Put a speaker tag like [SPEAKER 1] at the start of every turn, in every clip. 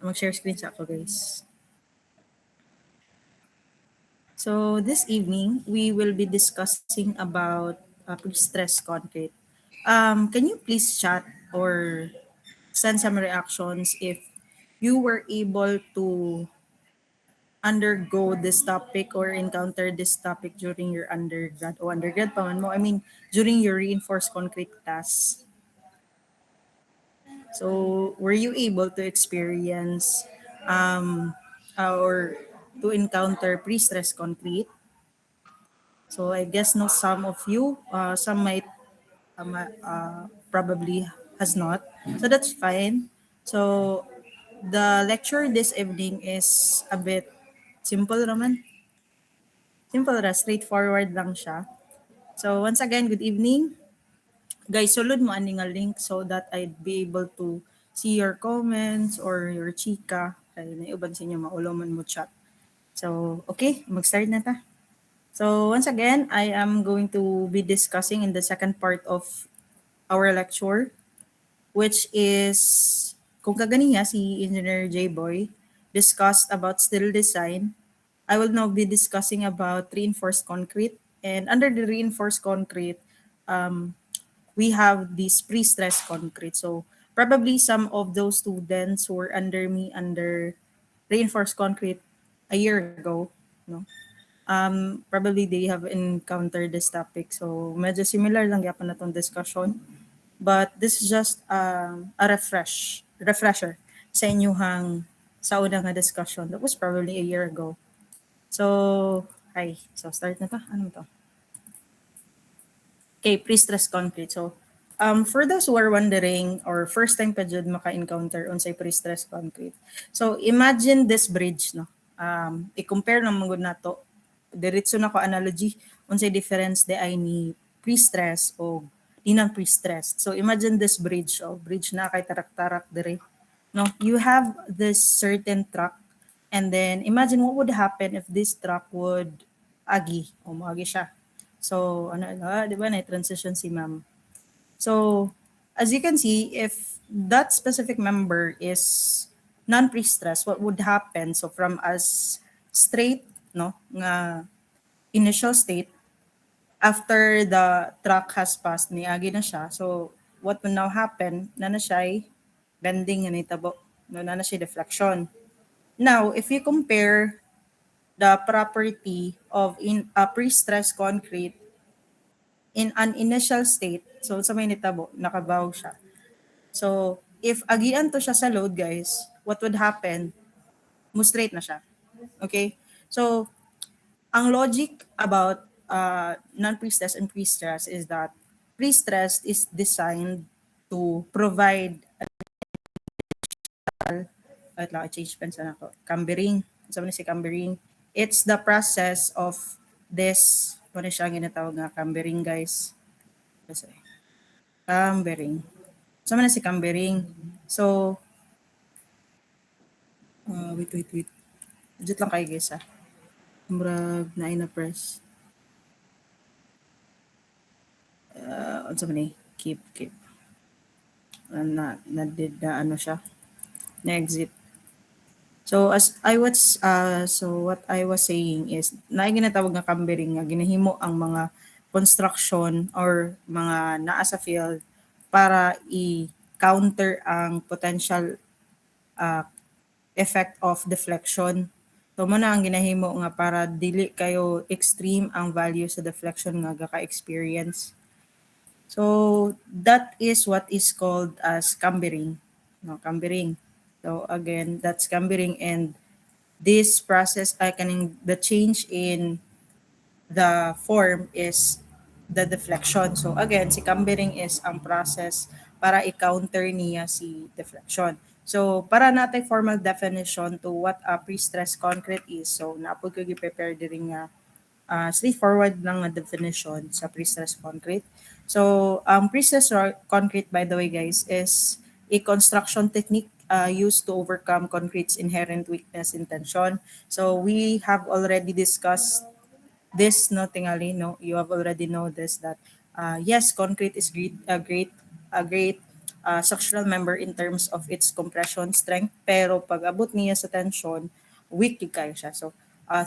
[SPEAKER 1] Mag-share screen sa ako, guys. So this evening, we will be discussing about pre-stress concrete. Can you please chat or send some reactions if you were able to undergo this topic or encounter this topic during your undergrad pa man mo? I mean, during your reinforced concrete class. So, were you able to experience or to encounter pre-stress concrete? So, I guess no, some of you, some might probably has not. So, that's fine. So, the lecture this evening is a bit simple naman. Simple ra, straightforward lang siya. So, once again, good evening. Guys, sulod mo ani nga link so that I'd be able to see your comments or your chika. Kaya naiuban sa inyo mauloman mo chat. So, okay, mag-start na ta. So, once again, I am going to be discussing in the second part of our lecture, which is, kung kaganiya si Engineer J-Boy discussed about steel design, I will now be discussing about reinforced concrete. And under the reinforced concrete, we have this pre-stressed concrete. So probably some of those students who were under me under reinforced concrete a year ago, no? Probably they have encountered this topic. So medyo similar lang yapon na tong discussion. But this is just a refresher sa inyuhang sa unang nga discussion. That was probably a year ago. So, hi. So, start na ta. Ano to? Okay, pre-stress concrete. So, for those who are wondering or first time pa jud maka-encounter unsay pre-stress concrete. So, imagine this bridge, no? I-compare na mong nato. Diretso na ko analogy unsay difference di ay ni pre-stress o di nang pre-stress. So, imagine this bridge, bridge na kay tarak-tarak dire. No, you have this certain truck and then imagine what would happen if this truck would agi o moagi siya. So, di ba, na-transition si ma'am. So, as you can see, if that specific member is non-pre-stress, what would happen? So, from as straight, no, nga initial state, after the truck has passed, niagi na siya. So, what will now happen? Na siya bending nga nitabo. No, na siya deflection. Now, if you compare the property of in a pre-stress concrete in an initial state, so sa may nitabo, nakabaw siya. So, if agian to siya sa load, guys, what would happen? Straight na siya. Okay? So, ang logic about non-pre-stress and pre-stress is that pre-stress is designed to provide wait lang, I-change pens na ako. Cambering. Sabi na si cambering. It's the process of this, ano siya ginatawag nga, cambering, guys. Sorry. Cambering. Sabi na si cambering. So, wait. Adjust lang kayo, guys, ha. Murag na press. Ano sabi ni? Keep. Na-did na ano siya. Na-exit. So what I was saying is na ginatawag nga cambering nga ginahimo ang mga construction or mga naa sa field para i-counter ang potential effect of deflection. So mo na ang ginahimo nga para dili kayo extreme ang value sa deflection nga gaka-experience. So that is what is called as cambering. No, cambering. So again, that's cambering, and this process the change in the form is the deflection. So again, si cambering is ang process para i-counter niya si deflection. So para natin formal definition to what a pre-stress concrete is, so naapod ko gi-prepare diri nga straightforward lang nga definition sa pre-stress concrete. So pre-stress concrete, by the way, guys, is a construction technique used to overcome concrete's inherent weakness in tension. So we have already discussed this, no, tingali, no, you have already know this that yes, concrete is a great structural member in terms of its compression strength, pero pag abot niya sa tension, weak yung kayo siya. So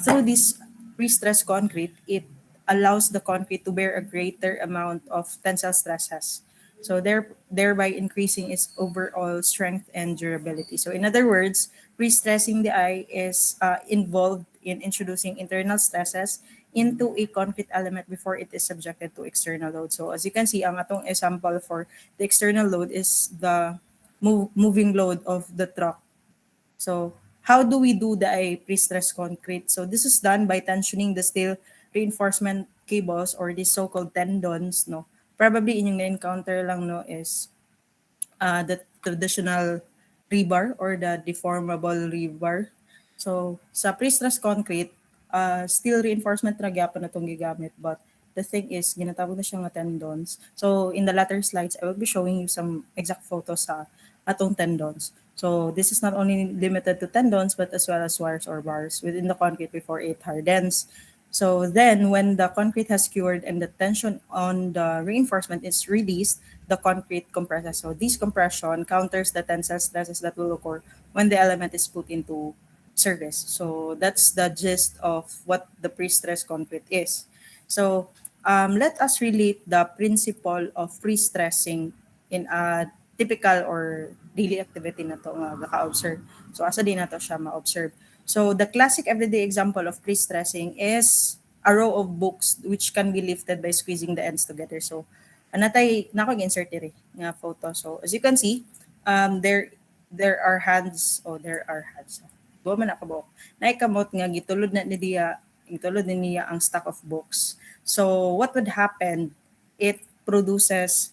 [SPEAKER 1] through this pre-stressed concrete, it allows the concrete to bear a greater amount of tensile stresses. So thereby increasing its overall strength and durability. So in other words, pre-stressing the eye is involved in introducing internal stresses into a concrete element before it is subjected to external load. So as you can see, ang atong example for the external load is the moving load of the truck. So how do we do the pre-stressed concrete? So this is done by tensioning the steel reinforcement cables or the so-called tendons. No, probably inyong na-encounter lang no is the traditional rebar or the deformable rebar. So sa pre-stressed concrete, steel reinforcement na gyapon na itong gigamit, but the thing is ginatawag na siya nga tendons. So in the latter slides, I will be showing you some exact photos sa atong tendons. So this is not only limited to tendons but as well as wires or bars within the concrete before it hardens. So then when the concrete has cured and the tension on the reinforcement is released, the concrete compresses. So this compression counters the tensile stresses that will occur when the element is put into service. So that's the gist of what the pre-stress concrete is. So let us relate the principle of pre-stressing in a typical or daily activity na to nga gaka-observe. So asa din na to siya ma-observe. So the classic everyday example of pre-stressing is a row of books which can be lifted by squeezing the ends together. So anatay nako insert diri nga photo. So as you can see, there are hands. There are hands. Go man ako naikamot nga gitulod na ni diya, gitulod ni niya ang stack of books. So what would happen? It produces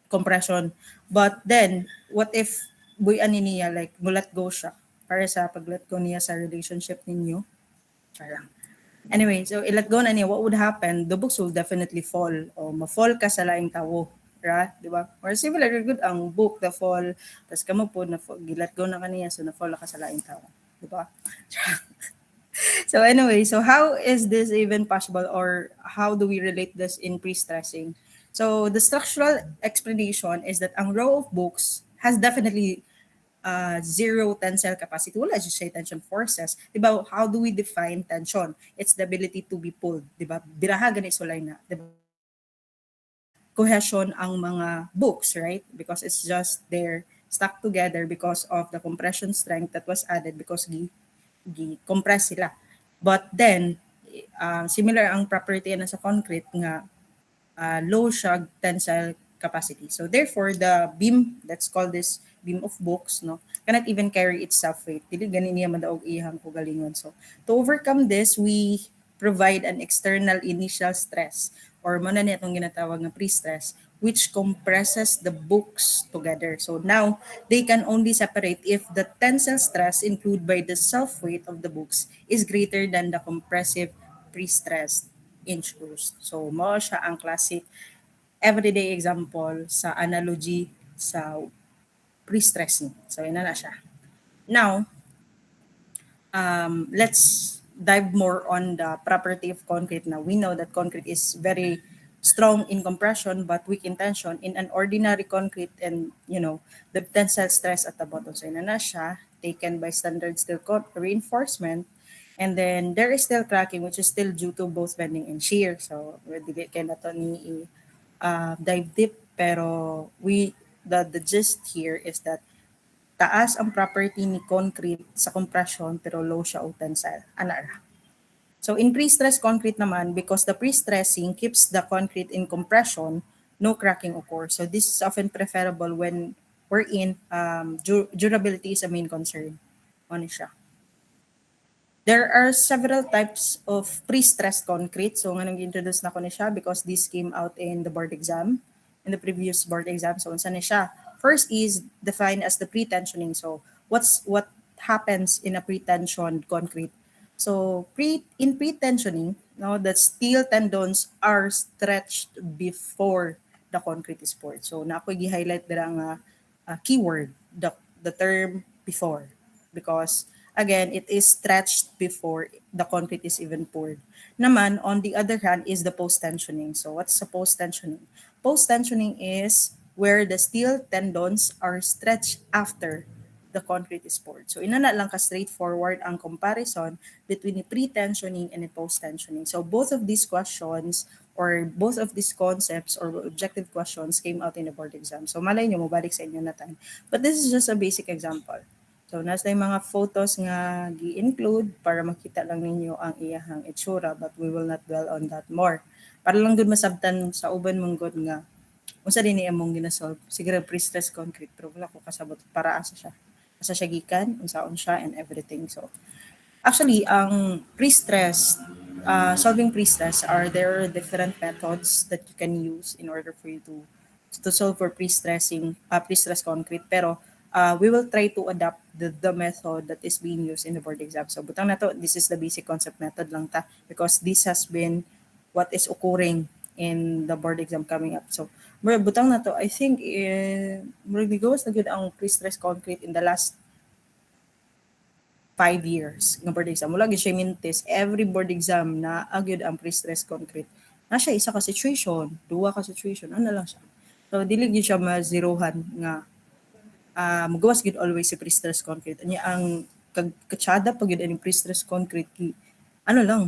[SPEAKER 1] compression. But then, what if buyan ni niya, like, mulat go siya para sa pag-let go niya sa relationship ninyo? Charang. Anyway, so i-let go na niya, what would happen? The books will definitely fall. O ma-fall ka sa laing tawo. Right? Di ba? Or similar, good ang book, the fall. Tapos kamo po, gilat go na kaniya, so na-fall ka sa laing tawo. Di ba? So anyway, so how is this even possible or how do we relate this in pre-stressing? So the structural explanation is that ang row of books has definitely zero tensile capacity. Wala siya tension forces. Diba, how do we define tension? It's the ability to be pulled. Diba? Biraha ganit sulay na. Diba? Cohesion ang mga books, right? Because it's just they're stuck together because of the compression strength that was added because compress sila. But then, similar ang property na sa concrete nga low siya tensile capacity. So therefore, the beam, let's call this beam of books, no, cannot even carry its self-weight. Dili gani niya madaog ihang kugalingon. So to overcome this, we provide an external initial stress or mo na niya itong ginatawag na pre-stress which compresses the books together. So now, they can only separate if the tensile stress included by the self-weight of the books is greater than the compressive pre-stress introduced. So, mo siya ang classic everyday example sa analogy sa pre-stressing. So, yun na siya. Now, let's dive more on the property of concrete. Now, we know that concrete is very strong in compression but weak in tension in an ordinary concrete, and the tensile stress at the bottom. So yun na siya, taken by standard steel reinforcement, and then there is still cracking which is still due to both bending and shear. So dili kay nato ni dive deep, pero the gist here is that taas ang property ni concrete sa compression pero low siya o tensile. Ana. So in pre-stress concrete naman, because the pre-stressing keeps the concrete in compression, no cracking occurs. So this is often preferable when we're in durability is a main concern. Ano siya? There are several types of pre-stressed concrete. So nga nang introduce na ko ni siya because this came out in the board exam, in the previous board exam. So unsa ni siya? First is defined as the pre-tensioning. So what happens in a pre-tensioned concrete? So in pre-tensioning, the steel tendons are stretched before the concrete is poured. So na ako gi-highlight dira nga keyword, the term before, because again, it is stretched before the concrete is even poured. Naman, on the other hand, is the post-tensioning. So what's the post-tensioning? Post-tensioning is where the steel tendons are stretched after the concrete is poured. So inana lang ka straightforward ang comparison between the pre-tensioning and the post-tensioning. So both of these questions or both of these concepts or objective questions came out in the board exam. So malay nyo, mabalik sa inyo na time. But this is just a basic example. So nasa yung mga photos nga gi-include para makita lang ninyo ang iyahang itsura, but we will not dwell on that more. Para lang gud masabtan sa uban mong god nga unsa din ni among ginasolve. Siguro pre-stress concrete pero wala ko kasabot para asa siya gikan, unsaon siya and everything. So actually ang pre-stress solving pre-stress are there are different methods that you can use in order for you to solve for pre-stress concrete, pero we will try to adapt the method that is being used in the board exam. So butang na to, this is the basic concept method lang ta because this has been what is occurring in the board exam coming up. So butang na to, I think gigawas na gud ang pre-stress concrete in the last 5 years ng board exam. Mula gyud siya mintis, every board exam na agyud ang pre-stress concrete. Na siya isa ka situation, duwa ka situation, ano lang siya. So dili gyud siya ma-zerohan nga magawas gyud always si pre-stress concrete. Anya ang katsada pag gyud ani pre-stress concrete ano lang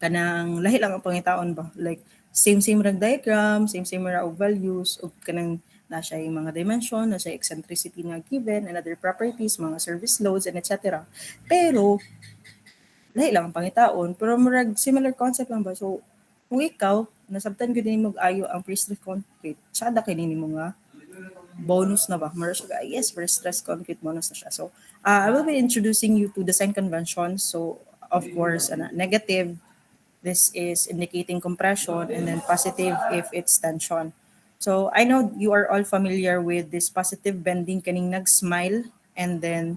[SPEAKER 1] kanang lahi lang ang pangitaon ba, like same rag diagram, same ra og values ug kanang na siya yung mga dimension, na siya eccentricity nga given and other properties, mga service loads and etc. Pero lahi lang ang pangitaon, pero murag similar concept lang ba. So kung ikaw nasabtan gyud nimo ayo ang pre-stress concrete, tsada kay nimo nga bonus na ba? Mura siya, yes, pre-stress concrete bonus na siya. So, I will be introducing you to the sign convention. So, of course, negative, this is indicating compression, and then positive if it's tension. So, I know you are all familiar with this positive bending kaning nag-smile, and then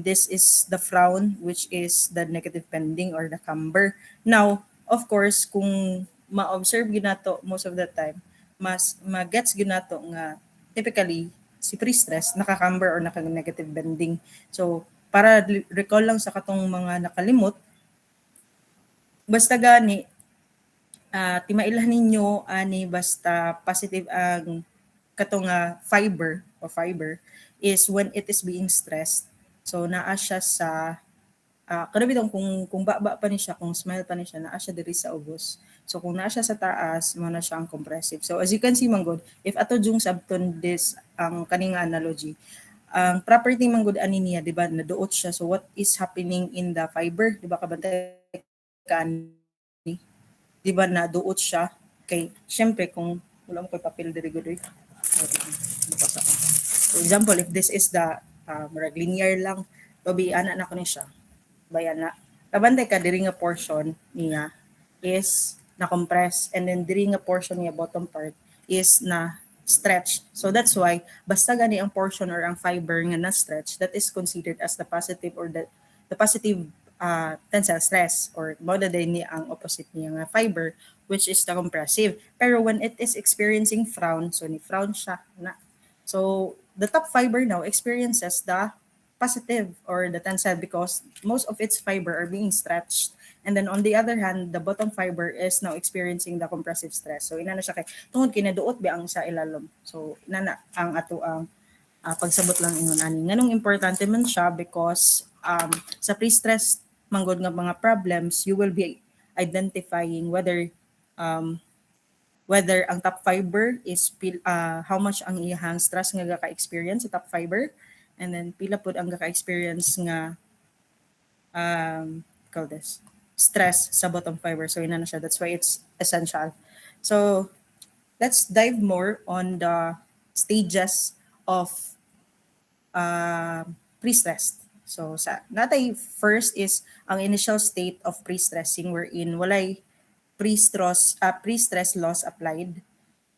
[SPEAKER 1] this is the frown, which is the negative bending or the camber. Now, of course, kung ma-observe gyud nato most of the time, mas magets gyud nato nga typically si pre-stress naka-camber or naka-negative bending. So, para recall lang sa katong mga nakalimot, basta gani timailah ninyo ani basta positive ang katong fiber is when it is being stressed. So naa siya sa kada bitong kung baba pa ni siya, kung smile pa ni siya, naa siya diri sa ubos. So kung naa siya sa taas, mo na siya ang compressive. So as you can see man god, if ato jung sabton this ang kaning analogy, ang property man god ani niya, di ba, naduot siya. So what is happening in the fiber, di ba, kabantay ka ani, di ba, naduot siya kay syempre kung wala mo koy papel diri gud oy. For example, if this is the murag linear lang, babi ana na ko ni siya. Bayan na. Kabantay ka diri nga portion niya is na compress, and then diri nga portion niya bottom part is na stretch. So that's why basta gani ang portion or ang fiber nga na stretch, that is considered as the positive or the positive tensile stress, or mao na din ni ang opposite niya nga fiber, which is the compressive. Pero when it is experiencing frown, so ni frown siya na. So the top fiber now experiences the positive or the tensile because most of its fiber are being stretched, and then on the other hand the bottom fiber is now experiencing the compressive stress. So ina na siya kay tungod kinaduot ba ang sa ilalom. So ina na ang ato ang pagsabot lang ingon ani nganong importante man siya because sa pre-stress manggod nga mga problems, you will be identifying whether ang top fiber is how much ang iyang stress nga gaka-experience sa top fiber, and then pila pud ang gaka-experience nga call this stress sa bottom fiber. So ina na siya, that's why it's essential. So let's dive more on the stages of pre-stress. So sa natay first is ang initial state of pre-stressing wherein walay pre-stress loss applied.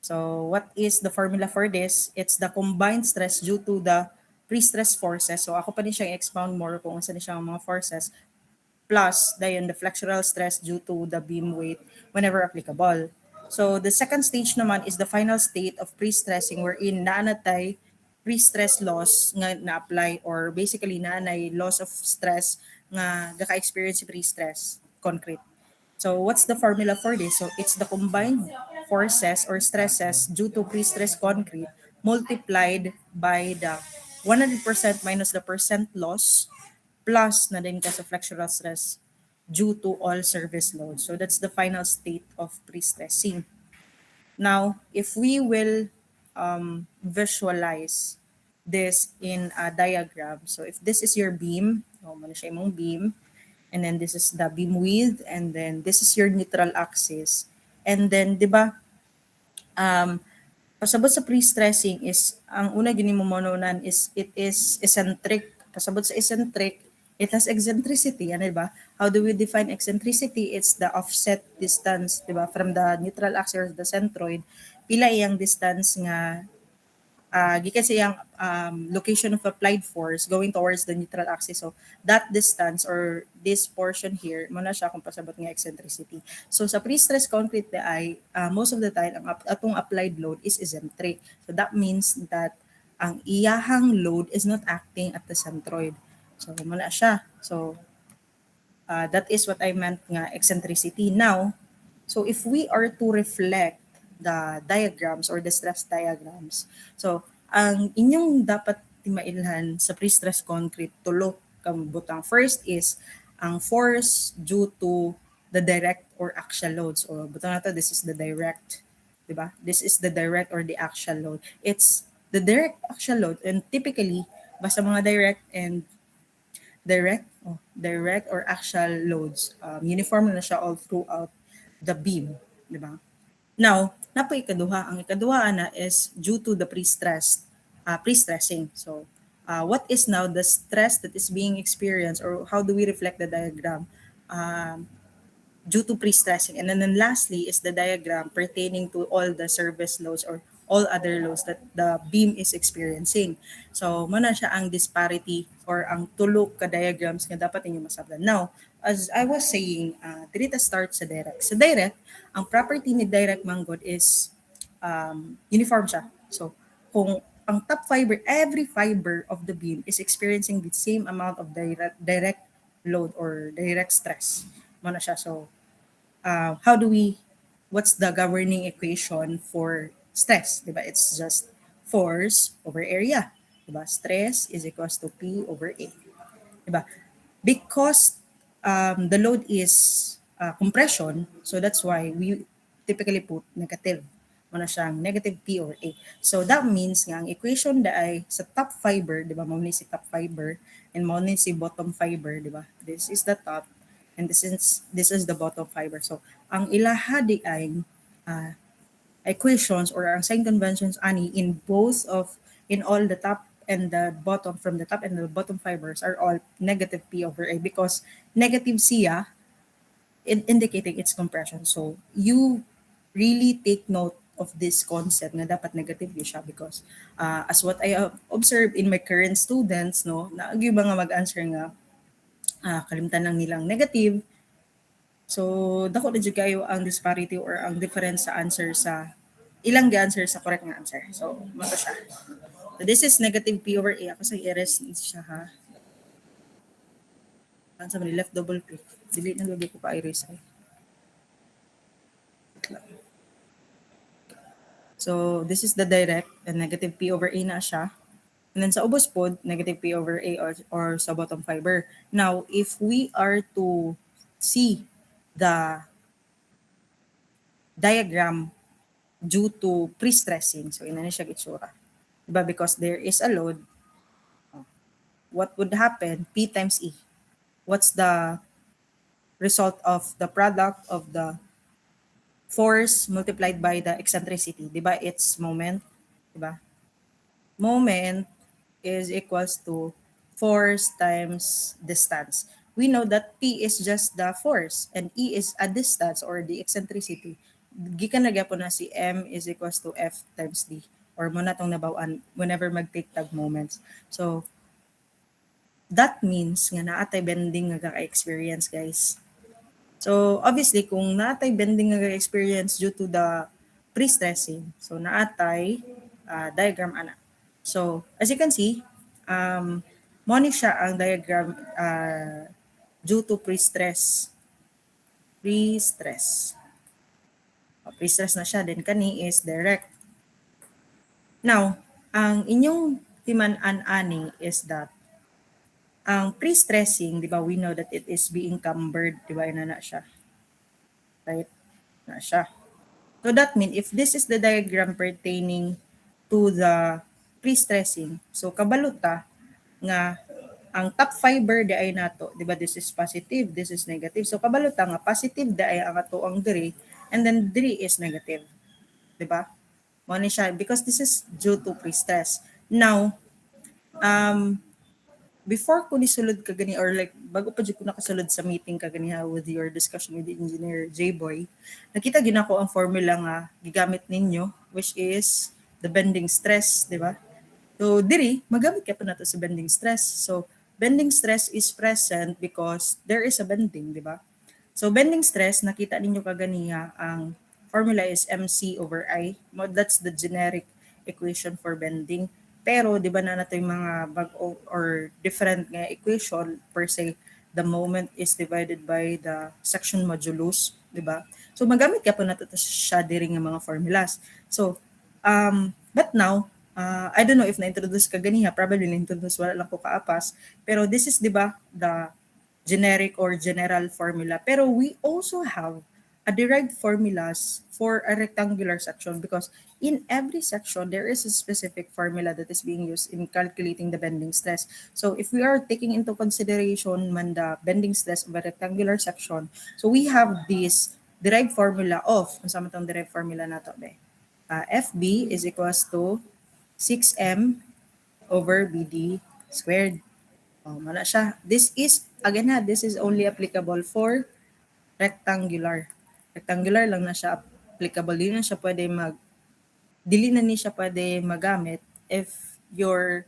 [SPEAKER 1] So what is the formula for this? It's the combined stress due to the pre-stress forces. So ako pa din siyang expound more kung saan siya mga forces, plus the flexural stress due to the beam weight whenever applicable. So the second stage naman is the final state of pre-stressing wherein naanatay pre-stress loss nga na-apply, or basically naanay loss of stress nga gaka-experience si pre-stress concrete. So what's the formula for this? So it's the combined forces or stresses due to pre-stress concrete multiplied by the 100% minus the percent loss plus na din ka sa flexural stress due to all service loads. So that's the final state of pre-stressing. Now, if we will visualize this in a diagram, so if this is your beam, siya imong beam, and then this is the beam width, and then this is your neutral axis. And then, di ba, pasabot sa pre-stressing is, ang una gini mo mononan is, it is eccentric. Pasabot sa eccentric, it has eccentricity, ano ba? How do we define eccentricity? It's the offset distance, di ba? From the neutral axis or the centroid, pila iyang distance nga gikan sa iyang location of applied force going towards the neutral axis. So that distance or this portion here, mo na siya kung pasabot nga eccentricity. So sa pre-stress concrete ay most of the time ang atong applied load is eccentric. So that means that ang iyahang load is not acting at the centroid. So mo na siya. So that is what I meant nga eccentricity. Now, so if we are to reflect the diagrams or the stress diagrams, so ang inyong dapat timailhan sa pre-stress concrete tulo kang butang. First is ang force due to the direct or axial loads. O butang nato, this is the direct, di ba? This is the direct or the axial load. It's the direct axial load, and typically basta mga direct or axial loads, uniform na siya all throughout the beam, di ba? Now, napo ikaduha. Ang ikaduha na is due to the pre-stressing. So, what is now the stress that is being experienced, or how do we reflect the diagram due to pre-stressing? And then lastly is the diagram pertaining to all the service loads or all other loads that the beam is experiencing. So, muna siya ang disparity or ang tulo ka diagrams nga dapat ninyo masabtan. Now, as I was saying, diri ta start sa direct. Sa direct, ang property ni direct manggod is uniform siya. So, kung ang top fiber, every fiber of the beam is experiencing the same amount of direct load or direct stress. Muna siya. So, what's the governing equation for stress? Diba? It's just force over area. Diba? Stress is equals to P over A. Diba? Because the load is compression, so that's why we typically put negative. Muna siyang negative P over A. So that means nga ang equation da ay sa top fiber, di ba? Mauni si top fiber and mauni si bottom fiber, di ba? This is the top and this is the bottom fiber. So ang ilaha di ay equations or ang sign conventions ani in all the top and the bottom, from the top and the bottom fibers are all negative P over A because negative siya indicating its compression. So you really take note of this concept na dapat negative siya because as what I observed in my current students, no, naagi ba nga mag-answer nga kalimtan lang nilang negative. So dako na jud kayo ang disparity or ang difference sa answer sa ilang gi-answer sa correct nga answer. So mato siya. So this is negative P over A. Ako sa i-erase siya ha. Ano sa left double click. Delete na gabi ko pa i-erase ay. So this is the direct and negative P over A na siya. And then sa ubos pod, negative P over A or sa bottom fiber. Now, if we are to see the diagram due to pre-stressing, so ina siya gitsura. Diba? Because there is a load, what would happen? P times E. What's the result of the product of the force multiplied by the eccentricity? Diba? It's moment. Diba? Moment is equals to force times distance. We know that P is just the force and E is a distance or the eccentricity. Gikan na gyapon na si M is equals to F times D or mo na tong nabawan whenever mag-take tag moments. So that means nga naatay bending nga ka-experience, guys. So obviously kung naatay bending nga ka-experience due to the pre-stressing, so naatay diagram ana. So as you can see, mo ni siya ang diagram due to pre-stress pre-stress. Pre-stress na siya, then kani is direct. Now, ang inyong timan-an-ani is that ang pre-stressing, di ba, we know that it is being cumbered, di ba, na siya. Right? Na siya. So that means if this is the diagram pertaining to the pre-stressing, so kabaluta nga ang top fiber di ay nato, di ba, this is positive, this is negative. So kabaluta nga positive di ay ang ato ang diri, and then diri is negative. Di ba? Mo ni siya because this is due to pre-stress. Now, before ko nisulod ka gani or like bago pa jud ko nakasulod sa meeting ka gani with your discussion with the engineer J-Boy, nakita gid ako ang formula nga gigamit ninyo, which is the bending stress, di ba? So diri magamit ka pa nato sa bending stress. So bending stress is present because there is a bending, di ba? So bending stress, nakita ninyo kaganiya, ang formula is mc over I. That's the generic equation for bending. Pero di ba na nato yung mga bag-o or different nga equation per se, the moment is divided by the section modulus, di ba? So magamit ka po nato siya diri nga mga formulas. So but now, I don't know if na-introduce ka ganiha, probably na-introduce wala lang ko kaapas, pero this is di ba the generic or general formula. Pero we also have a derived formulas for a rectangular section because in every section, there is a specific formula that is being used in calculating the bending stress. So if we are taking into consideration man the bending stress of a rectangular section, so we have this derived formula of, kung saan itong derived formula na ito, FB is equals to 6M over BD squared. Mana siya. This is, again ha, this is only applicable for rectangular. Rectangular lang na siya applicable. Dili na ni siya pwede magamit if your,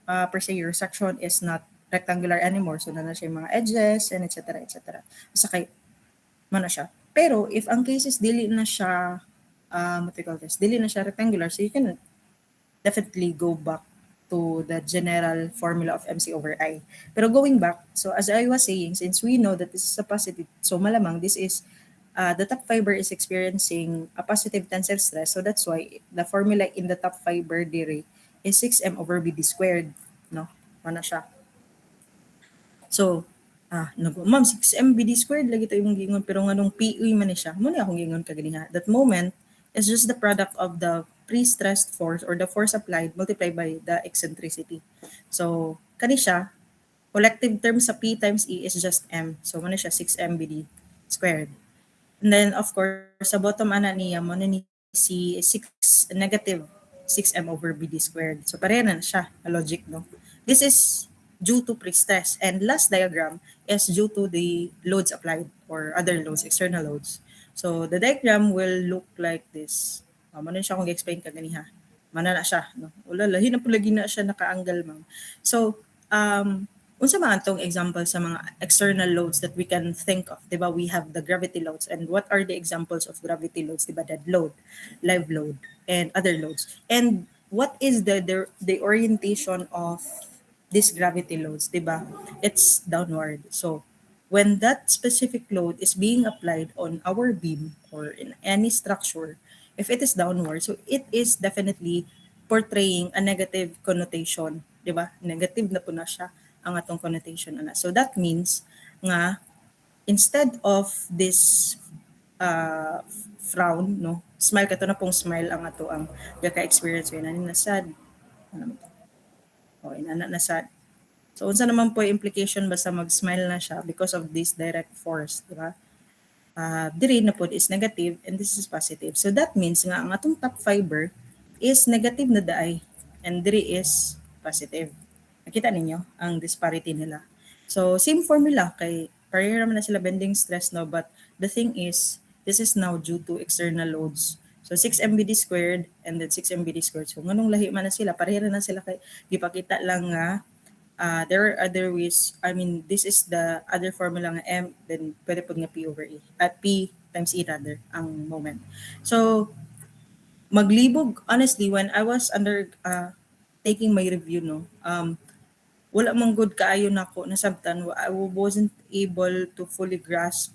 [SPEAKER 1] per se, your section is not rectangular anymore. So na siya yung mga edges and etc. etc. Basta kay, mana siya. Pero if ang cases dili na siya, what we call this, dili na siya rectangular, so you can definitely go back to the general formula of MC over I. Pero going back, so as I was saying, since we know that this is a positive, so malamang this is, the top fiber is experiencing a positive tensile stress. So that's why the formula in the top fiber diri is 6M over BD squared. No? Ano siya? So, ma'am, 6M BD squared, lagi tayo mong gingon, pero nga nung PE man ni siya, muna akong gingon kaganiha. That moment is just the product of the pre-stressed force or the force applied multiplied by the eccentricity. So, kani siya, collective term sa P times E is just M. So, muna siya 6M BD squared. And then, of course, sa bottom ana niya, muna ni si 6 negative 6M over BD squared. So, pareha na siya, a logic, no? This is due to pre-stress. And last diagram is due to the loads applied or other loads, external loads. So, the diagram will look like this. Mano siya kung i-explain ka ganiha. Mana na siya. No? Ulala, hinapulagi na siya naka-angle, ma'am. So, unsa man tong example sa mga external loads that we can think of, diba? We have the gravity loads. And what are the examples of gravity loads? Diba? Dead load, live load, and other loads. And what is the orientation of these gravity loads, diba? It's downward. So, when that specific load is being applied on our beam or in any structure, if it is downward, so it is definitely portraying a negative connotation, di ba? Negative na po na siya ang atong connotation ana. So that means nga instead of this frown, no, smile kato na pong smile ang ato ang gaka-experience ko na sad. Ano to? O inana na sad. So unsa naman po yung implication basta mag-smile na siya because of this direct force, di ba? Diri na po is negative and this is positive. So that means nga ang atong top fiber is negative na daay and diri is positive. Nakita ninyo ang disparity nila. So same formula kay pareho naman na sila bending stress, no, but the thing is this is now due to external loads. So 6MBD squared and then 6MBD squared. So nganong lahi man na sila, pareho na sila kay gipakita lang nga there are other ways. I mean, this is the other formula nga M, then pwede po nga P over E. At P times E rather, ang moment. So, maglibog, honestly, when I was taking my review, no, wala mang good kaayo na ako, nasabtan, I wasn't able to fully grasp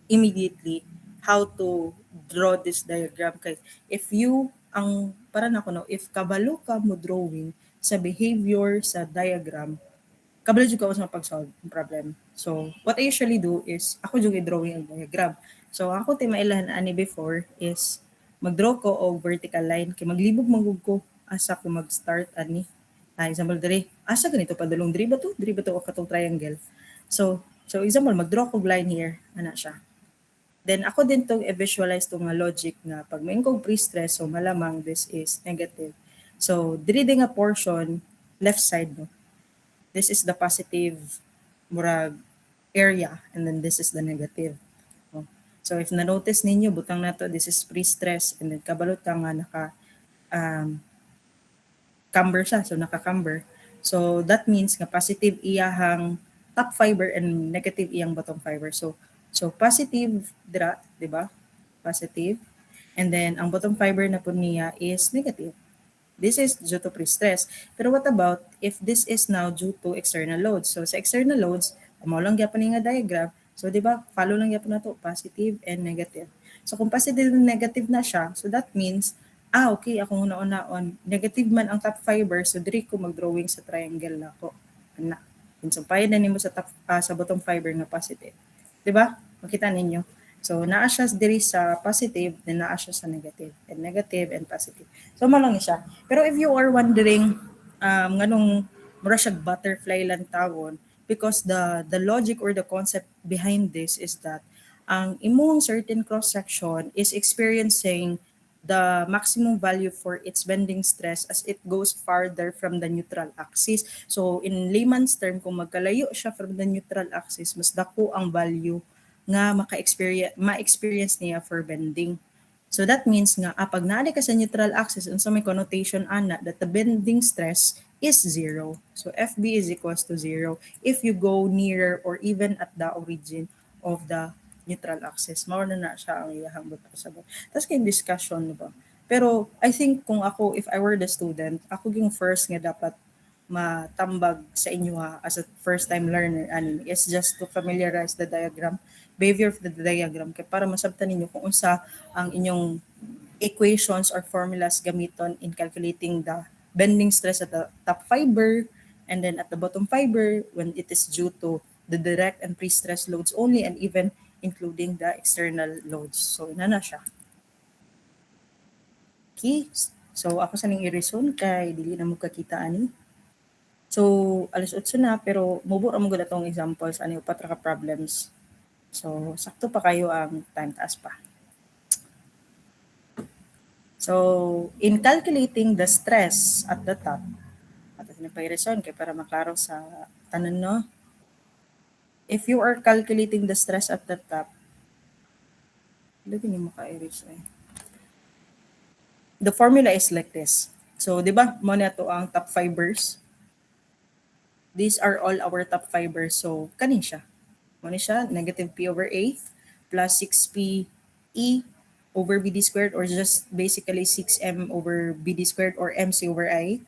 [SPEAKER 1] immediately how to draw this diagram. Kay if you ang para na ko no, if kabalo ka mo drawing sa behavior sa diagram, kabalo jud ka sa pag-solve ng problem. So what I usually do is ako jud i-drawing ang diagram. So ako ti mailan ani before is mag-draw ko og vertical line kay maglibog manggug ko asa ko mag-start ani. Example diri, asa ganito padulong diri ba to? Diri ba to o katong triangle? So example mag-draw ko line here ana siya. Then ako din tong i-visualize tong nga logic nga pag main kog pre-stress so malamang this is negative. So diri din nga portion left side no. This is the positive murag area and then this is the negative. Oh. So if na-notice ninyo butang nato this is pre-stress and then kabalot ka nga naka um, camber siya so naka-camber. So that means nga positive iyahang top fiber and negative iyang bottom fiber. So positive dira, di ba? Positive. And then ang bottom fiber na po niya is negative. This is due to pre-stress. Pero what about if this is now due to external loads? So sa external loads, amo lang gyapon nga diagram. So di ba, follow lang gyapon nato positive and negative. So kung positive and negative na siya, so that means okay, ako una-unaon, negative man ang top fiber, so diri ko mag-drawing sa triangle na ako. Ana. Sumpayan na nimo sa top sa bottom fiber nga positive. 'Di ba? Makita ninyo. So naa siya diri sa positive, then naa siya sa negative and positive. So mo lang ni siya. Pero if you are wondering nganong mura siya butterfly lang tawon because the logic or the concept behind this is that ang imong certain cross section is experiencing the maximum value for its bending stress as it goes farther from the neutral axis. So in layman's term, kung magkalayo siya from the neutral axis, mas dako ang value nga ma-experience niya for bending. So that means nga pag naali ka sa neutral axis, unsa may connotation ana that the bending stress is zero. So FB is equals to zero if you go nearer or even at the origin of the neutral axis. Mao na siya ang iyahang sabot. Tapos kay discussion ba. Pero I think kung ako, if I were the student, ako yung first nga dapat matambag sa inyo as a first time learner ani is just to familiarize the diagram, behavior of the diagram kay para masabtan ninyo kung unsa ang inyong equations or formulas gamiton in calculating the bending stress at the top fiber and then at the bottom fiber when it is due to the direct and pre-stress loads only and even including the external loads. So, ina na siya. Okay. So, ako sa ning i-resume kay dili na mo kakita ani. So, alas 8 na pero mubura mo gud atong examples ani upat ra ka problems. So, sakto pa kayo ang time taas pa. So, in calculating the stress at the top, ato na pa-resume kay para maklaro sa tanan no. If you are calculating the stress at the top, lagi ni maka-erase The formula is like this. So, di ba, mo na to ang top fibers. These are all our top fibers. So, kanin siya. Mo ni siya, negative P over A plus 6P E over BD squared or just basically 6M over BD squared or MC over I.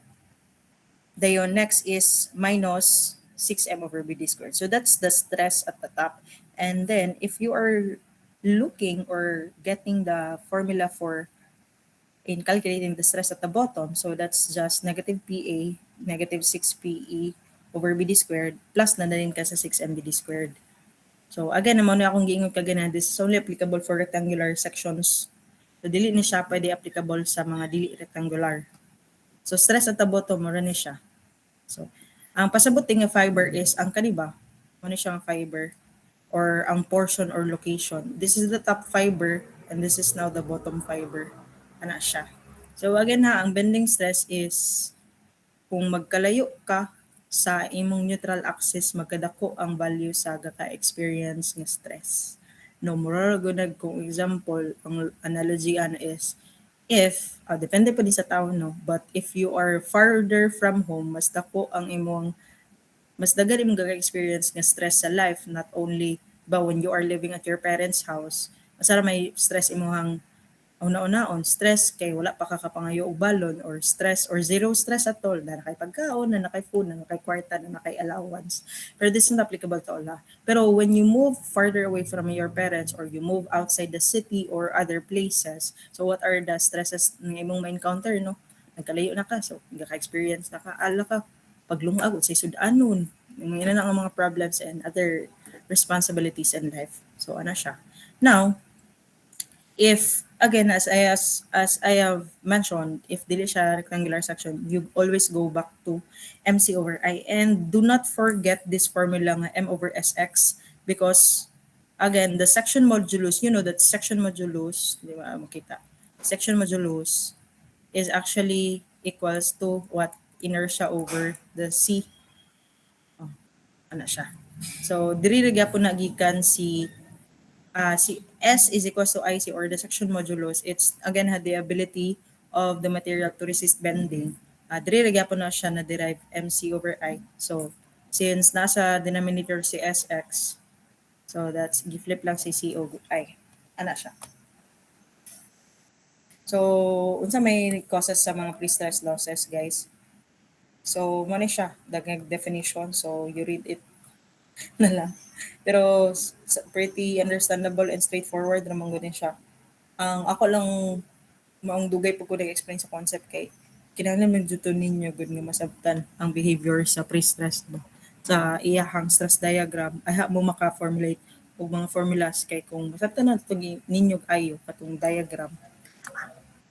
[SPEAKER 1] Then next is minus 6M over BD squared. So that's the stress at the top. And then if you are looking or getting the formula for in calculating the stress at the bottom, so that's just negative PA, negative 6PE over BD squared plus na rin ka sa 6M BD squared. So again, naman na akong giingon kagana, this is only applicable for rectangular sections. So dili ni siya pwede applicable sa mga dili rectangular. So stress at the bottom, mura ni siya. So, ang pasabot nga fiber is ang kaniba, ano siyang fiber or ang portion or location. This is the top fiber and this is now the bottom fiber. Ana siya. So again ang bending stress is kung magkalayo ka sa imong neutral axis, magkadako ang value sa gaka-experience nga stress. No, mura gunag kung example, ang analogy ana is if depende pa din sa tao no, but if you are farther from home, mas dako ang imong mas daghan imong ga-experience nga stress sa life, not only ba when you are living at your parents' house, mas may stress imong una-unaon stress kay wala pa kakapangayo og balon, or stress or zero stress at all, na nakay pagkaon, na nakay food, na nakay kwarta, na nakay allowance. Pero this is not applicable to all. Pero when you move farther away from your parents, or you move outside the city or other places, so what are the stresses nga imong ma-encounter, no? Nagkalayo na ka, so nagka-experience na ka, ala ka paglungag sa sudanon, mga na ang mga problems and other responsibilities in life. So ano siya. Now, if again, as I have mentioned, if dili siya rectangular section, you always go back to MC over I, and do not forget this formula nga M over SX, because again, the section modulus, you know that section modulus, di ba makita, section modulus is actually equals to what? Inertia over the C. Oh, ano siya. So diri ra gyapon nagikan si S is equals to IC, or the section modulus. It's again had the ability of the material to resist bending. Diri gyapon na siya na derive MC over I. So since nasa denominator si SX, so that's gi-flip lang si C over I. Ana siya. So unsa may causes sa mga pre-stress losses, guys? So mo ni siya daghang definition, so you read it na lang. Pero pretty understandable and straightforward naman gud siya. Ang ako lang maong dugay po ko nag-explain sa concept kay kinahanglan man jud to ninyo gud nga masabtan ang behavior sa pre-stress ba. Sa iyahang stress diagram ay mo maka-formulate og mga formulas, kay kung masabtan na to ninyo ayo katong diagram,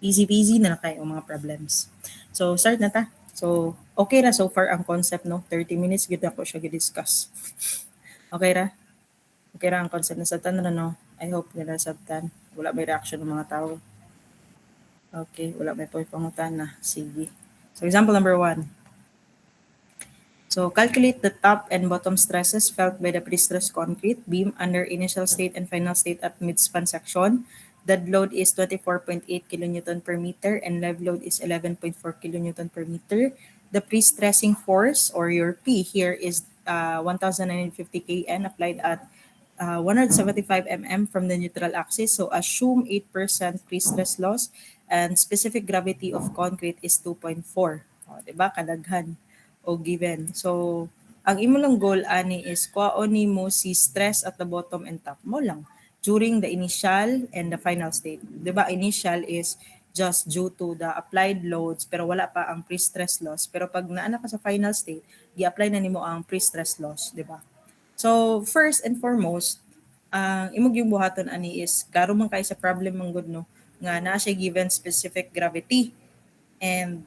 [SPEAKER 1] easy peasy na kay ang mga problems. So start na ta. So okay ra so far ang concept, no? 30 minutes gid ako siya gi-discuss. Okay ra? Okay ra ang concept, nasabtan na, no? I hope nila nasabtan. Wala may reaction ng mga tao. Okay, wala may pangutana. Sige. So example number 1. So calculate the top and bottom stresses felt by the pre-stressed concrete beam under initial state and final state at midspan section. Dead load is 24.8 kilonewton per meter and live load is 11.4 kilonewton per meter. The pre-stressing force, or your P here, is 1,950 kN applied at 175 mm from the neutral axis. So assume 8% pre-stress loss, and specific gravity of concrete is 2.4. O, diba? Kadaghan o given. So ang imo lang goal ani is kuhaon nimo si stress at the bottom and top mo lang during the initial and the final state. 'Di ba? Initial is just due to the applied loads pero wala pa ang pre-stress loss. Pero pag naana ka sa final state, gi-apply na nimo ang pre-stress loss, 'di ba? So first and foremost, ang imong yung buhaton ani is klaro man kay sa problem man gud, no, nga naa siya given specific gravity, and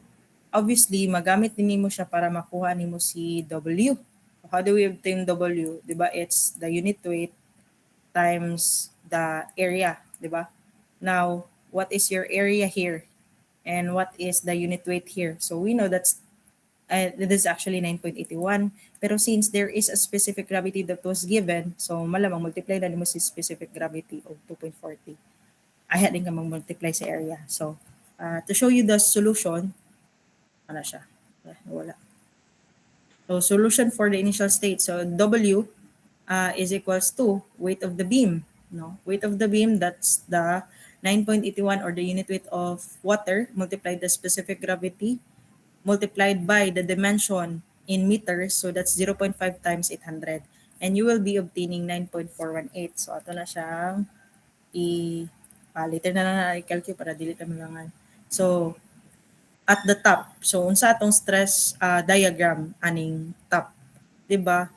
[SPEAKER 1] obviously magamit din nimo siya para makuha nimo si W. How do we obtain W? 'Di ba? It's the unit weight times the area, 'di ba? Now, what is your area here? And what is the unit weight here? So we know that is actually 9.81. Pero since there is a specific gravity that was given, so malamang multiply na mo si specific gravity of 2.40. Ay din ka mag-multiply sa area. So to show you the solution, ano siya? Wala. So solution for the initial state. So W is equals to weight of the beam. No, weight of the beam, that's the 9.81, or the unit weight of water multiplied the specific gravity multiplied by the dimension in meters. So that's 0.5 times 800. And you will be obtaining 9.418. So ato na siyang later na lang na i-calculate para dili ta malangan. So at the top, so unsa atong stress diagram aning top, 'di ba?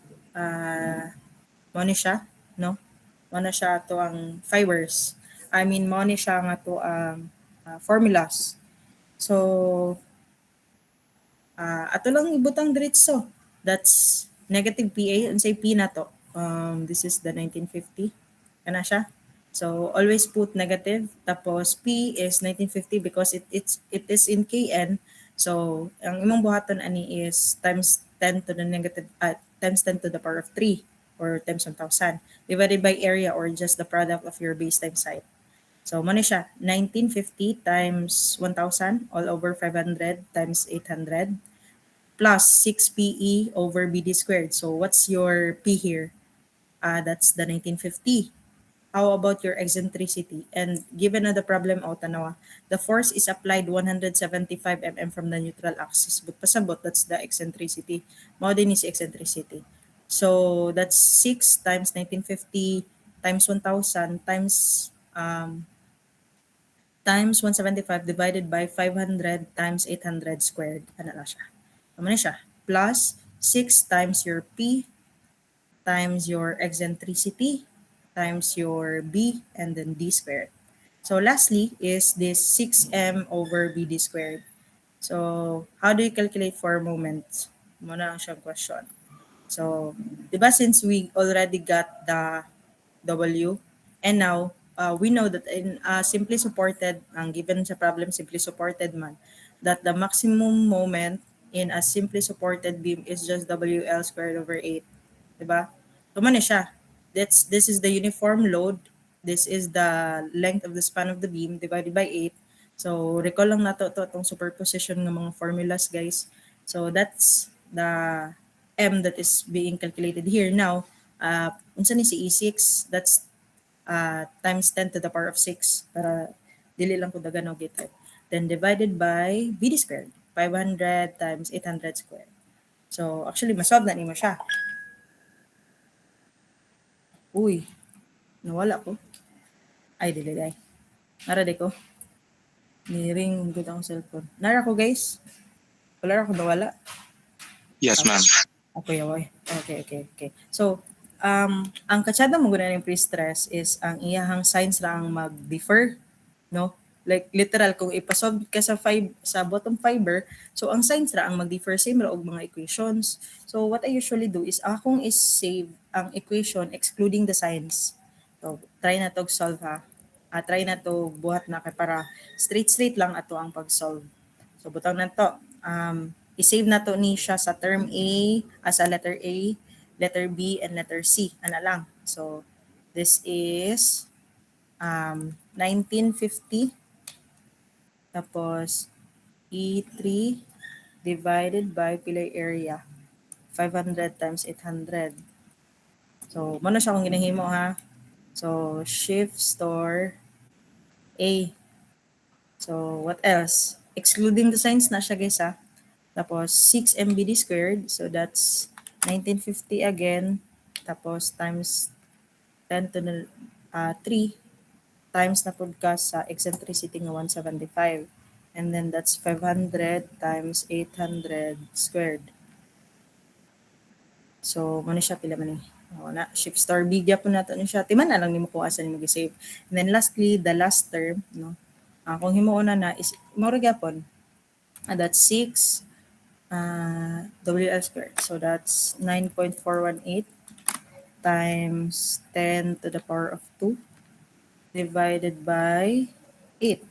[SPEAKER 1] Mo ni siya, no? Mo na siya to ang fibers. I mean, mo ni siya nga to ang formulas. So ato lang ibutang diretso. That's negative PA, unsay P na to. This is the 1950. Kana siya. So always put negative, tapos P is 1950 because it is in KN. So ang imong buhaton ani is times 10 to the negative times 10 to the power of 3, or times 1,000 divided by area, or just the product of your base times height. So mo ni siya 1950 times 1,000 all over 500 times 800 plus 6PE over BD squared. So what's your P here? That's the 1950. how about your eccentricity? And given na the problem out, tanawa, the force is applied 175 mm from the neutral axis. But pasabot, that's the eccentricity. Mao din is eccentricity. So that's 6 times 1950 times 1,000 times 175 divided by 500 times 800 squared. Ano na siya? Ano na siya? Plus 6 times your P times your eccentricity times your B and then D squared. So lastly is this 6m over BD squared. So how do you calculate for moments? Muna ang siyang question. So, di ba since we already got the W, and now we know that in simply supported, ang given sa problem simply supported man, that the maximum moment in a simply supported beam is just WL squared over 8. Di ba? So, man siya. This is the uniform load. This is the length of the span of the beam divided by 8. So, recall lang nato to itong superposition ng mga formulas, guys. So, that's the M that is being calculated here. Now, unsa ni si E6? That's times 10 to the power of 6 para dili lang ko dagano git. Then divided by BD squared. 500 times 800 squared. So, actually, masolve na ni mo siya. Uy, nawala ko. Ay, dili day. Nara di ko. Niring good ang cellphone. Nara ko, guys. Wala ako nawala.
[SPEAKER 2] Yes, ma'am.
[SPEAKER 1] Okay, okay. Okay. So, ang katsada mo guna ng pre-stress is ang iyahang signs lang mag-differ, no? Like literal kung ipasolve ka sa bottom fiber, so ang signs ra ang mag-differ same ra og mga equations. So what I usually do is akong is save ang equation excluding the signs. So try na to solve ha. Try na to buhat na kay para straight lang ato ang pag-solve. So butang na to. I-save na to ni siya sa term A, sa letter A, letter B, and letter C. Ana lang. So this is 1950 tapos E3 divided by pilay area. 500 times 800. So, muna siya kung ginahimo ha. So, shift store A. So, what else? Excluding the signs na siya guys ha. Tapos, 6 MBD squared. So, that's 1950 again. Tapos, times 10 to the 3 times na pud ka sa eccentricity nga 175. And then that's 500 times 800 squared. So, muna siya pila man na shift star bigya po nato ni siya. Timan na lang nimo kung asa nimo gi-save. And then lastly, the last term, no. Kung himuon na is mo ra gyapon. That's 6 WL squared. So that's 9.418 times 10 to the power of 2 divided by 8.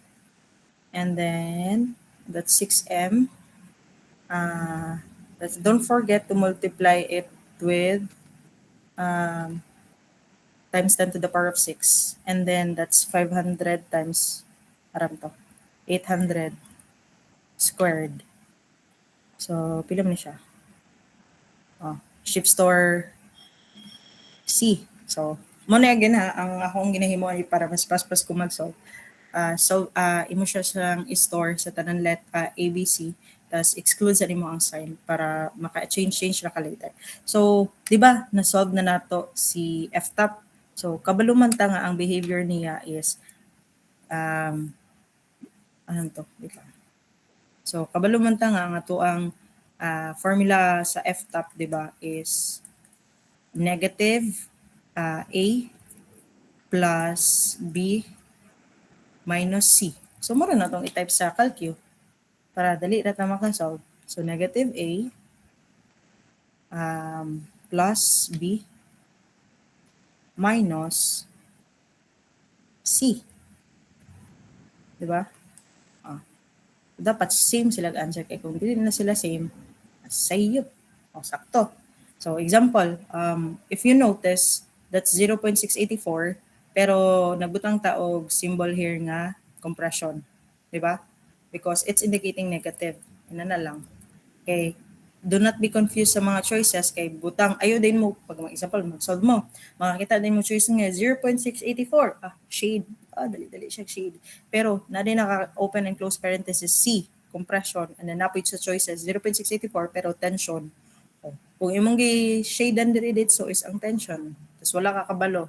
[SPEAKER 1] And then that's 6m. Don't forget to multiply it with times 10 to the power of 6. And then that's 500 times 800 squared. So, pila man siya? Shift store C. So, muna again ha, ang akong ginahimuan para mas paspas ko mag-solve. Imo siya siyang store sa tanan ABC, tas exclude sa nimo ang sign para maka-change ra ka later. So, di ba, na-solve na nato si F-top. So, kabaluman ta nga ang behavior niya is wait lang. So, kabaluman ta nga ang ato ang formula sa F-top, di ba, is negative A plus B minus C. So, mura na itong i-type sa calcu para dali na ta makasolve. So, negative A plus B minus C. Diba? Dapat same sila answer kay kung hindi na sila same, sayop. Sakto. So, example, if you notice, that's 0.684 pero nagbutang taog symbol here nga compression. Diba? Because it's indicating negative. Ina na lang. Okay. do not be confused sa mga choices kay butang ayo din mo pag mag-example mag-solve mo makakita din mo choice nga 0.684 shade dali siya shade pero na din naka open and close parenthesis C compression and then napit sa choices 0.684 pero tension kung imong gi shade and diri so is ang tension tapos wala ka kabalo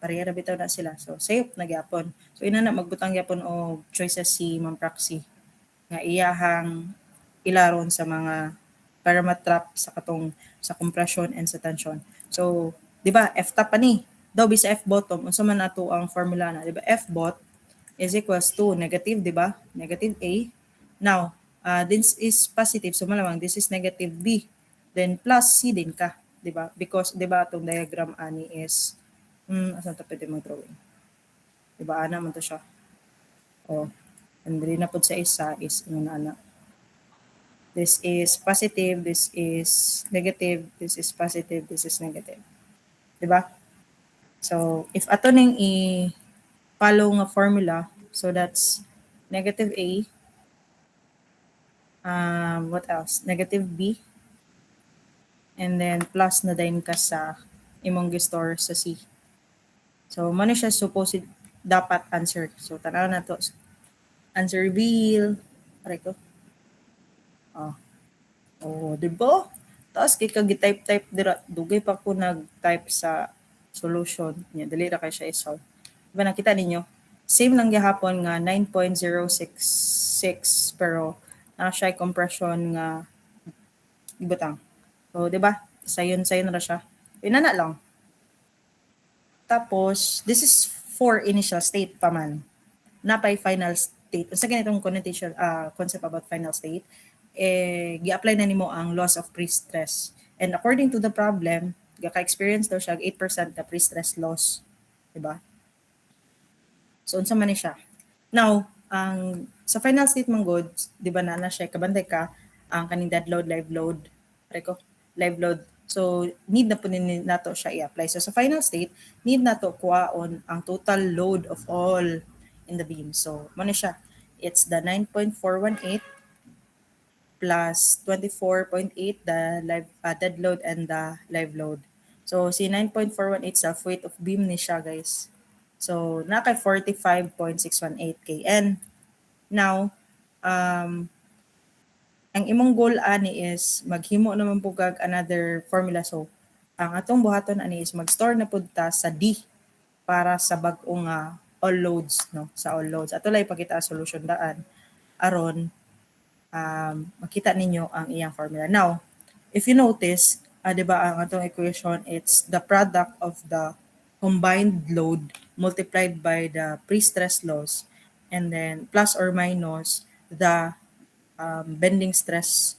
[SPEAKER 1] pareha na bitaw na sila so safe na gyapon so ina na magbutang gyapon og choices si Ma'am Praxi nga iyahang ilaron sa mga para matrap sa katong sa compression and sa tension. So, di ba, F top pa ni. Daw sa F bottom, unsa man nato ang formula na, di ba? F bot is equals to negative, di ba? Negative A. Now, this is positive, so malamang this is negative B. Then plus C din ka, di ba? Because, di ba, itong diagram ani is, asan ito pwede mag-drawing? Di ba, ana man to siya. And rin na po sa isa is, ana. This is positive, this is negative, this is positive, this is negative. Diba? So, if ato ning i-follow nga formula, so that's negative A, what else? Negative B, and then plus na din ka sa imong gistore sa C. So, mano siya supposed dapat answer. So, tanaw na to. Answer reveal. Pare ko. Di ba? Tapos kay kag-type dira, dugay pa ko nag-type sa solution niya. Dali ra kay siya i-solve. Diba nakita ninyo? Same lang gihapon nga 9.066 pero na siya compression nga ibutang. So, di ba? Sayon ra siya. Inana lang. Tapos, this is for initial state pa man. Napay final state. Sa ganitong connotation, concept about final state, gi-apply na nimo ang loss of pre-stress. And according to the problem, gaka-experience daw siya 8% ka pre-stress loss. Diba? So, unsa man ni siya. Now, ang sa final state mong goods, di ba na siya, kabantay ka, ang kaning dead load, live load, live load. So, need na po nato siya i-apply. So, sa final state, need nato kuhaon ang total load of all in the beam. So, ano siya? It's the 9.418 plus 24.8 the live dead load and the live load. So, si 9.418 self weight of beam ni siya, guys. So, naka 45.618 kN. Now, ang imong goal ani is maghimo naman po kag another formula. So, ang atong buhaton ani is mag-store na pud ta sa D para sa bag-ong all loads, no? Sa all loads. Ato lay pakita ang solution daan aron makita ninyo ang iyang formula. Now, if you notice, 'di ba ang atong equation, it's the product of the combined load multiplied by the pre-stress loss and then plus or minus the bending stress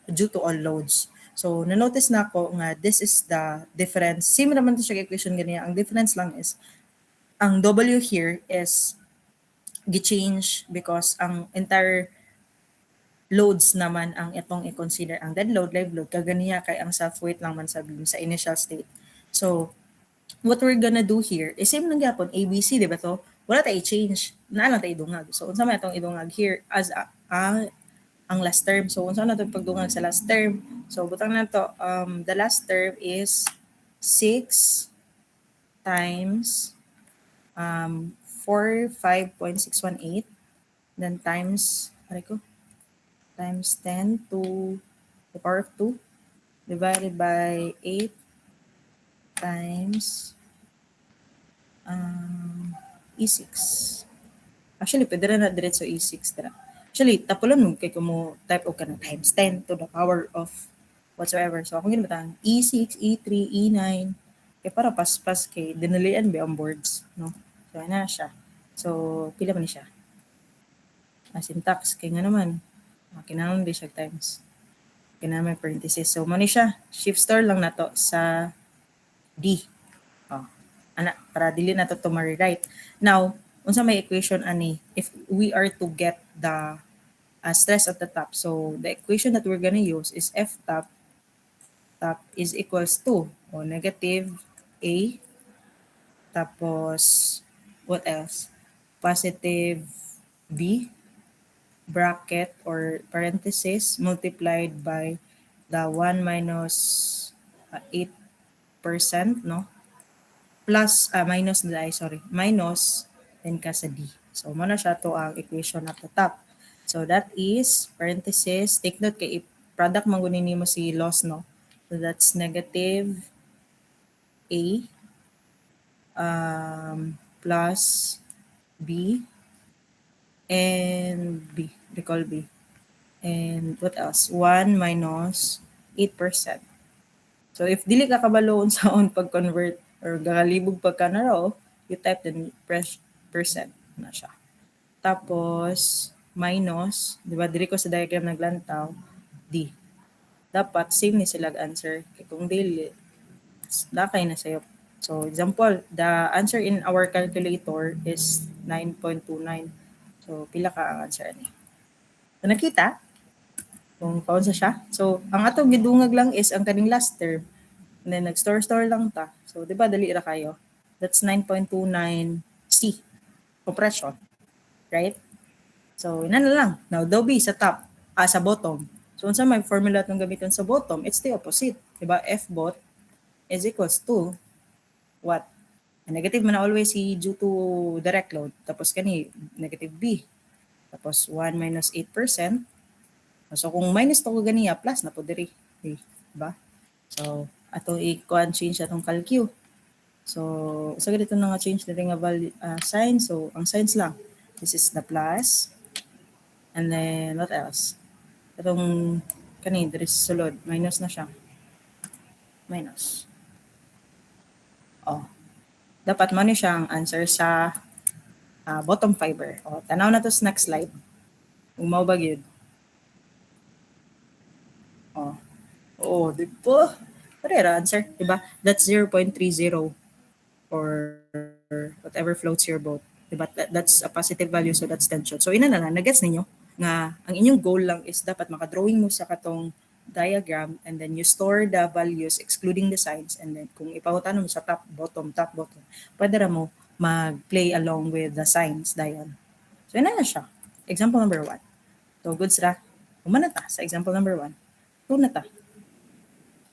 [SPEAKER 1] due to all loads. So, na-notice na ako nga this is the difference. Same naman to siya equation ganyan. Ang difference lang is, ang W here is gi-change because ang entire loads naman ang itong i-consider. Ang dead load, live load, kaganiya kay ang self-weight lang man sa beam sa initial state. So, what we're gonna do here is same lang gyapon ABC, di ba to? Wala tayo i-change. Na lang tayo idungag. So, unsa man itong idungag here as ang last term. So, unsa na ito pagdungag sa last term? So, butang na to, the last term is 6 times 45.618 then times, times 10 to the power of 2 divided by 8 times E6. Actually, pwede rin na diretso E6 dira. Actually, tapulan mo kay kumo type o ka na times 10 to the power of whatsoever. So, akong ginabatan, E6, E3, E9. Kaya para paspas kay dinalian ba ang boards, no? So, na siya. So, pila man ni siya? Syntax, kaya nga naman. Kinahanglan di siya times. Kinahanglan may parenthesis. So, mani siya. Shift store lang na to sa D. Para dili na to ma-rewrite. Now, unsa may equation ani if we are to get the stress at the top. So, the equation that we're gonna use is F top is equals to negative A tapos what else? Positive B bracket or parenthesis multiplied by the 1 minus 8%, no? Plus, minus na ay, sorry, minus then ka sa D. So, muna siya to ang equation at the top. So, that is, parenthesis, take note kay product mangunin mo si loss, no? So, that's negative A plus B and B, recall B. And what else? 1 minus 8%. So if dili ka kabaloon sa on pag-convert or gagalibog pagka na raw, you type the press percent na siya. Tapos minus, di ba dili ko sa diagram naglantaw, D. Dapat same ni sila answer. Kaya kung dili, dakay na sa'yo. So example, the answer in our calculator is 9.29. So pila ka ang answer ni? So nakita? Kung kaunsa siya. So ang atong gidungag lang is ang kaning last term. And then nag-store lang ta. So, di ba, dali ra kayo? That's 9.29 C, compression. Right? So, ina na lang. Now, daw B sa top, sa bottom. So, unsa may formula itong gamiton sa bottom? It's the opposite. Di ba? F bot is equals to what? A negative man na always si due to direct load. Tapos kani, negative B. Tapos 1 minus 8%. So, kung minus to ko ganiya, plus na po diri. Di ba? So, ato i-kuan change atong calcu. So, sa ganito na nga change na rin nga sign. So, ang signs lang. This is the plus. And then, what else? Itong, kanina, there is sulod. Minus na siya. Minus. Oh. Dapat mo siya ang answer sa bottom fiber. Oh, tanaw na to sa next slide. Umaw ba yun? Oh. Oo, di ba? Parera answer, di ba? That's 0.30 or whatever floats your boat. Diba? That's a positive value, so that's tension. So ina na lang, nagets ninyo nga ang inyong goal lang is dapat makadrawing mo sa katong diagram and then you store the values excluding the signs and then kung ipahutan mo sa top, bottom, pwede ra mo mag-play along with the signs dayon. So ina na siya. Example number 1. So goods ra. Umana ta sa example number 1. 2 na ta.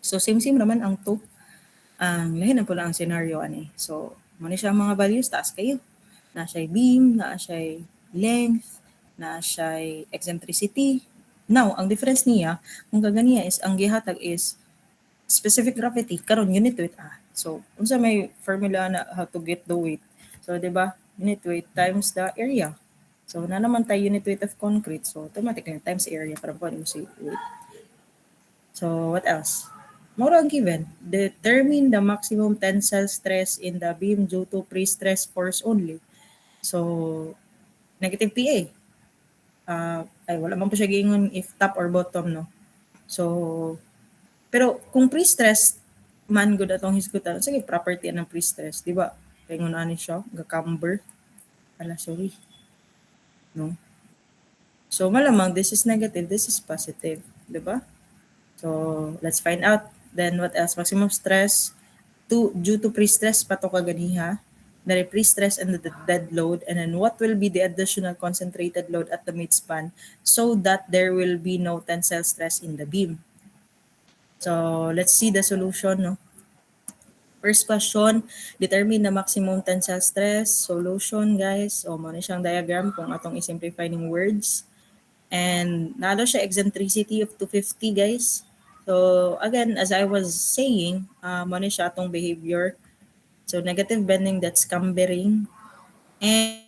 [SPEAKER 1] So same naman ang 2. Ang lahi na po lang ang scenario ani. So, muna siya ang mga values, taas kayo. Na siya beam, na siya length, na siya eccentricity. Now, ang difference niya, kung kaganiya is, ang gihatag is specific gravity, karon unit weight. So, unsa may formula na how to get the weight. So, di ba? Unit weight times the area. So, na naman tayo unit weight of concrete. So, automatically times area para po mo si weight. So, what else? More ang given. Determine the maximum tensile stress in the beam due to pre-stress force only. So, negative PA. Wala man po siya giingon if top or bottom, no? So, pero kung pre-stress, man good atong hisgutan, sige, property ng pre-stress, di ba? Kaya nga ani siya, ga-camber. Sorry. No? So, malamang, this is negative, this is positive. Di ba? So, let's find out. Then, what else? Maximum stress due to pre-stress pa to kaganiha. The pre-stress and the dead load. And then, what will be the additional concentrated load at the midspan so that there will be no tensile stress in the beam. So, let's see the solution. No? First question, determine the maximum tensile stress. Solution, guys. O, muna siyang diagram kung atong i-simplify ng words. And nalo siya eccentricity of 250, guys. So again, as I was saying, muna siya atong behavior. So negative bending, that's cambering. And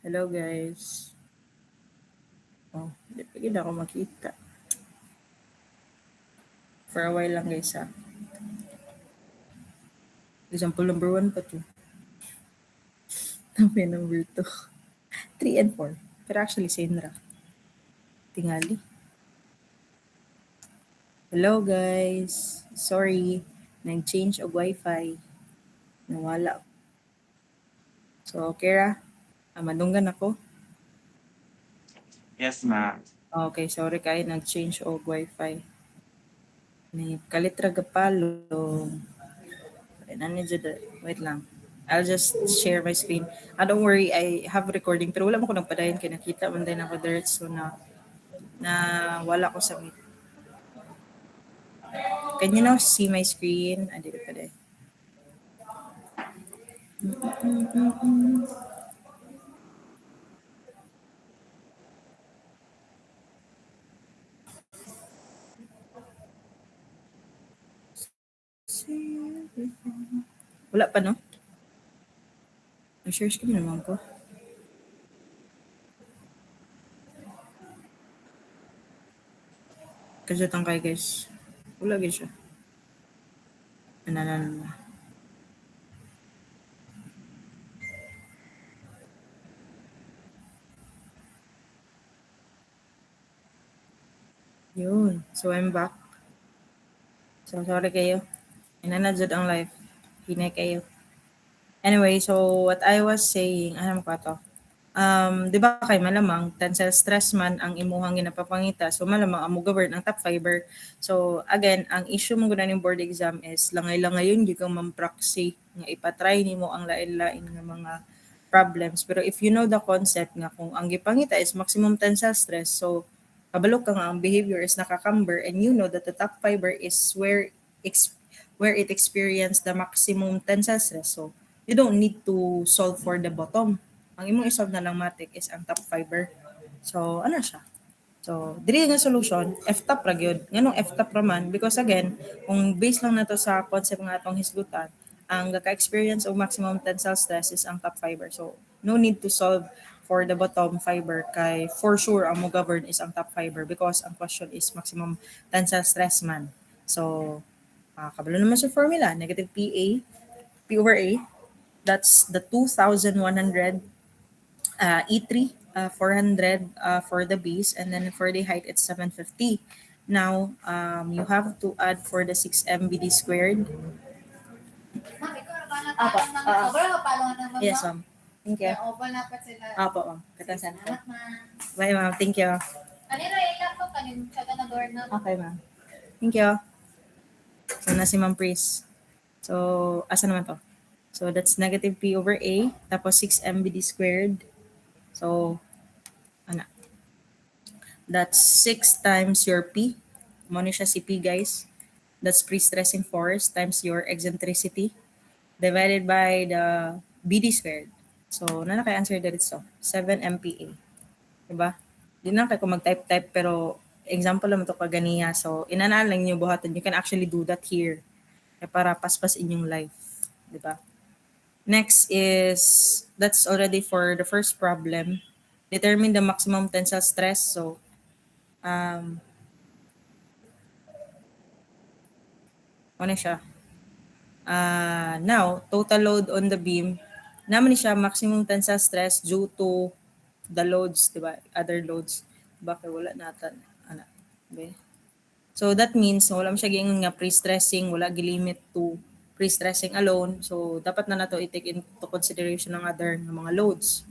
[SPEAKER 1] Hello guys. Oh, hindi pa gid ako makita. For a while lang guys ha. Example number 1 pa to. Number 2. 3 and 4. Pero actually same ra. Tingali. Hello guys. Sorry. Nag-change og wifi. Nawala. So, Kira, madunggan ako.
[SPEAKER 2] Yes, ma'am.
[SPEAKER 1] Okay, sorry kayo. Nag-change og wifi. Ni kalitra gapalo. Wait lang. I'll just share my screen. Don't worry, I have recording pero wala mo ko nagpadayon kay nakita man din ako diretso na wala ko sa meet. Can you now see my screen? Dito pa din. Wala pa, no? Share screen naman ko. Kasi tangkay guys. Wala gid siya. Ano. Yun. So, I'm back. So, sorry kayo. Inanadjud ang live. Hinay kayo. Anyway, so what I was saying, ano ko to? Di ba kay malamang tensile stress man ang imuhang ginapapangita. So malamang amo govern ang top fiber. So again, ang issue mo guna ning board exam is langay-langayon gyud kang mampraksi nga ipatry nimo ang lain-lain nga mga problems. Pero if you know the concept nga kung ang gipangita is maximum tensile stress, so kabalo ka nga ang behavior is nakakamber and you know that the top fiber is where it experienced the maximum tensile stress. So you don't need to solve for the bottom. Ang imong isolve na lang matik is ang top fiber. So ano siya? So dili nga solution F-top ra gyud. Nganong F-top ra man because again, kung base lang nato sa concept nga atong hisgutan, ang gaka-experience of maximum tensile stress is ang top fiber. So no need to solve for the bottom fiber kay for sure ang mo govern is ang top fiber because ang question is maximum tensile stress man. So kabalo naman sa formula, negative PA, P over A, that's the 2,100 E3, 400 for the base, and then for the height, it's 750. Now, you have to add for the 6 MBD squared. Apo. Yes, ma'am. Thank you. Apo, ma'am. Katasan po. Bye, ma'am. Thank you. Okay, ma'am. Thank you. So, na si Ma'am Pris. So, asa naman to? So, that's negative P over A, tapos 6 MBD squared. So, ano? That's 6 times your P. Muna siya si P, guys. That's pre-stressing force times your eccentricity divided by the BD squared. So, na naka-answer dito. 7 MPa. Diba? Di na kayo kung mag-type-type pero example lang ito kaganiya. So, inanaan lang nyo buhatan. You can actually do that here. Para paspas inyong life. Diba? Next is, that's already for the first problem. Determine the maximum tensile stress. So, ano siya? Now, total load on the beam, naman siya maximum tensile stress due to the loads, di ba? Other loads. Bakit wala natin? Ano? Okay. So, that means, wala mo siya nga pre-stressing, wala gilimit to pre-stressing alone. So, dapat na nato i-take into consideration ng other ng mga loads.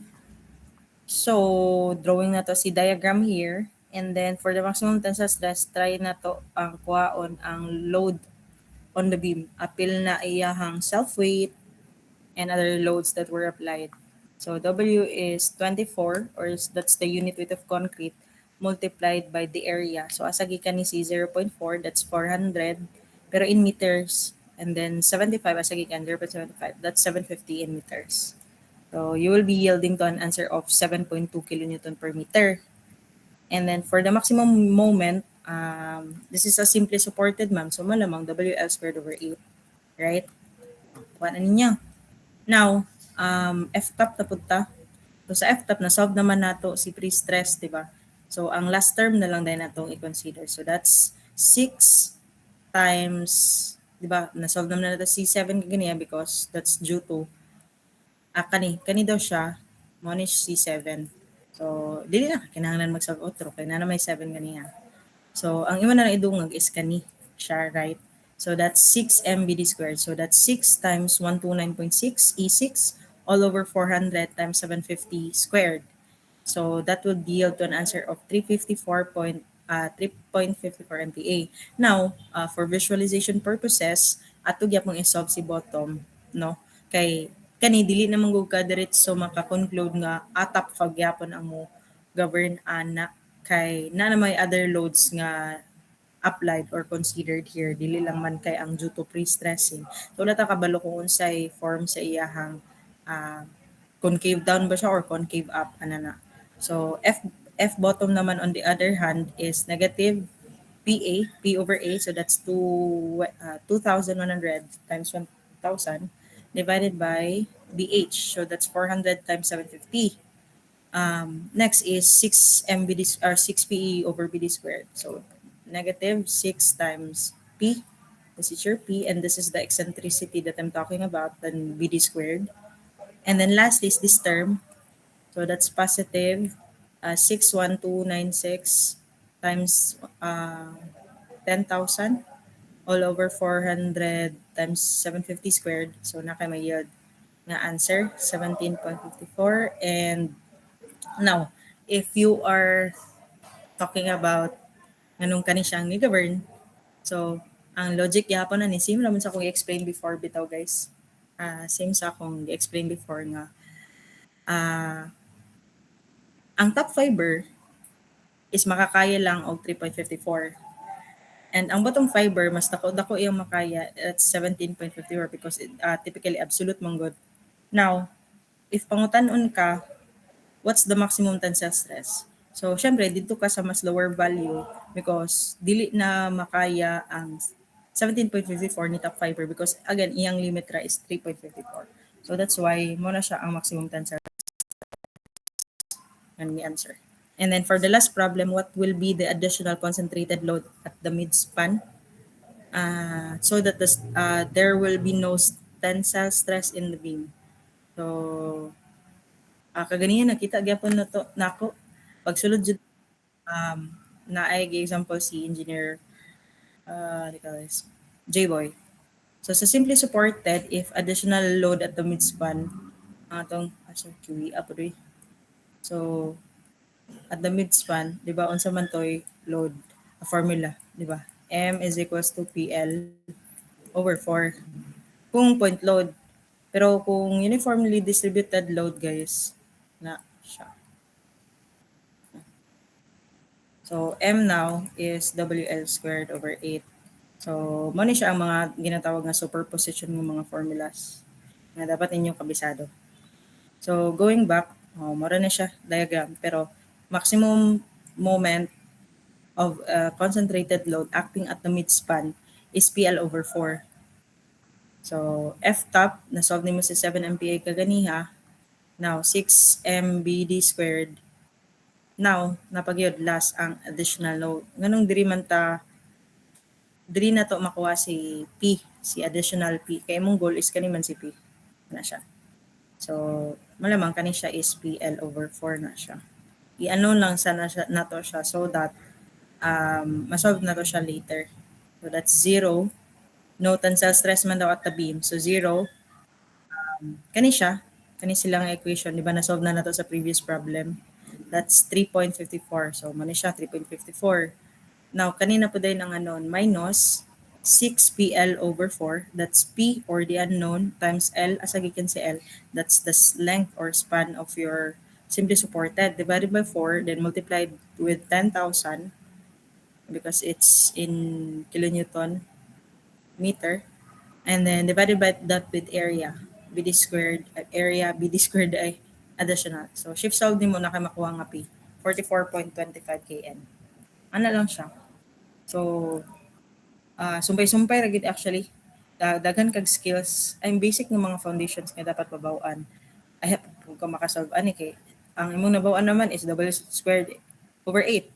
[SPEAKER 1] So, drawing na to si diagram here. And then, for the maximum tensile stress, try na to ang kuhaon ang load on the beam. Apil na iyahang self-weight and other loads that were applied. So, W is 24, or that's the unit weight of concrete, multiplied by the area. So, asagi ka ni si 0.4, that's 400. Pero in meters, and then 75, asagi ka 0.75, that's 750 in meters. So, you will be yielding to an answer of 7.2 kilonewton per meter. And then for the maximum moment, this is a simply supported, ma'am. So, malamang WL squared over 8. Right? Kuha na ninyo. Now, F-top na punta. So, So sa FTAP na solve naman nato si pre-stress, di ba? So ang last term na lang din natong i-consider. So that's 6 times, di ba? Na-solve naman nato C7 kaniya because that's due to kani daw siya monish C7. So dili na kinahanglan mag-solve outro kay na may 7 kaniya. So ang imo na lang idungag is kani siya, right? So that's 6 MBD squared. So that's 6 times 129.6 E6 all over 400 times 750 squared. So that would yield to an answer of 3.54 MPa. Now, for visualization purposes, ato gyapon i-solve si bottom, no? Kay kani dili na manggug ka diretso maka-conclude nga atap gyapon ang mo govern ana kay na may other loads nga applied or considered here, dili lang man kay ang due to pre-stressing. So nata kabalo kung unsay form sa iyahang concave down ba siya or concave up ana na. So F bottom naman on the other hand is negative PA, P over A, so that's 2,100 times 1,000 divided by BH, so that's 400 times 750. Next is 6 MBD or 6 PE over BD squared. So negative 6 times P. This is your P, and this is the eccentricity that I'm talking about, then BD squared. And then lastly is this term. So that's positive 61296 times 10,000 all over 400 times 750 squared. So na kay may yield nga answer 17.54. And now, if you are talking about nganong kani siyang ni-govern, so ang logic yapon na ni same naman sa akong i-explain before bitaw guys. Same sa akong i-explain before nga ang top fiber is makakaya lang og 3.54. And ang bottom fiber, mas dako iyang makaya at 17.54 because typically absolute manggod. Now, if pangutan-on ka, what's the maximum tensile stress? So, syempre, dito ka sa mas lower value because dili na makaya ang 17.54 ni top fiber because again, iyang limit ra is 3.54. So, that's why mo na siya ang maximum tensile and the answer. And then for the last problem, what will be the additional concentrated load at the midspan? So that there will be no tensile stress in the beam. So, kaganiyan nakita gyapon na to nako. Pagsulod jud na ay example si engineer J-Boy. So sa simply supported, if additional load at the midspan, atong QE up So at the midspan, di ba, unsa man toy load, a formula, di ba? M is equals to PL over 4 kung point load. Pero kung uniformly distributed load, guys, na siya. So, M now is WL squared over 8. So, muna siya ang mga ginatawag na superposition ng mga formulas na dapat ninyong kabisado. So, going back, mura na siya diagram, pero maximum moment of concentrated load acting at the midspan is PL over 4. So, F top, na-solve nimo si 7 MPa kaganiha. Now, 6 MBD squared. Now, napagyod last ang additional load. Nganong diri na to makuha si P, si additional P. Kaya mong goal is kaniman si P. Na siya. So, malamang kani siya is PL over 4 na siya. I-ano lang sana na to siya so that masolve na to siya later. So that's 0. No tensile stress man daw at the beam. So 0. Kani siya. Kani silang equation. Di ba nasolve na to sa previous problem. That's 3.54. So mani siya 3.54. Now, kanina po din ang minus 6PL over 4. That's P or the unknown times L as gikan si L. That's the length or span of your simply supported divided by 4, then multiplied with 10,000 because it's in kilonewton meter, and then divided by that with area, BD squared, area BD squared ay additional. So shift solve din mo na kay makuha nga P, 44.25 kN. Ano lang siya. So, sumpay-sumpay ragid actually. Daghan kag skills. Ang basic ng mga foundations nga dapat mabaw-an. Ay, kung ka makasolve ani kay Ang imong nabawaan naman is W squared over 8.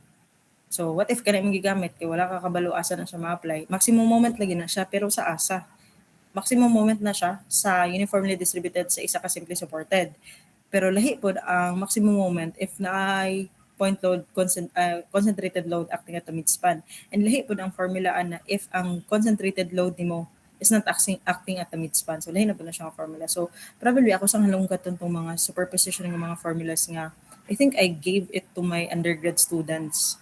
[SPEAKER 1] So what if kana imong gigamit kay wala ka kabalo asa na siya ma-apply? Maximum moment lagi na siya pero sa asa. Maximum moment na siya sa uniformly distributed sa isa ka simply supported. Pero lahi pod ang maximum moment if naay point load concentrated load acting at a midspan. And lahi pod ang formula na if ang concentrated load nimo is not acting at the midspan. So lahi na po na siya ang formula. So probably ako sang halungkat tong mga superposition ng mga formulas nga I think I gave it to my undergrad students.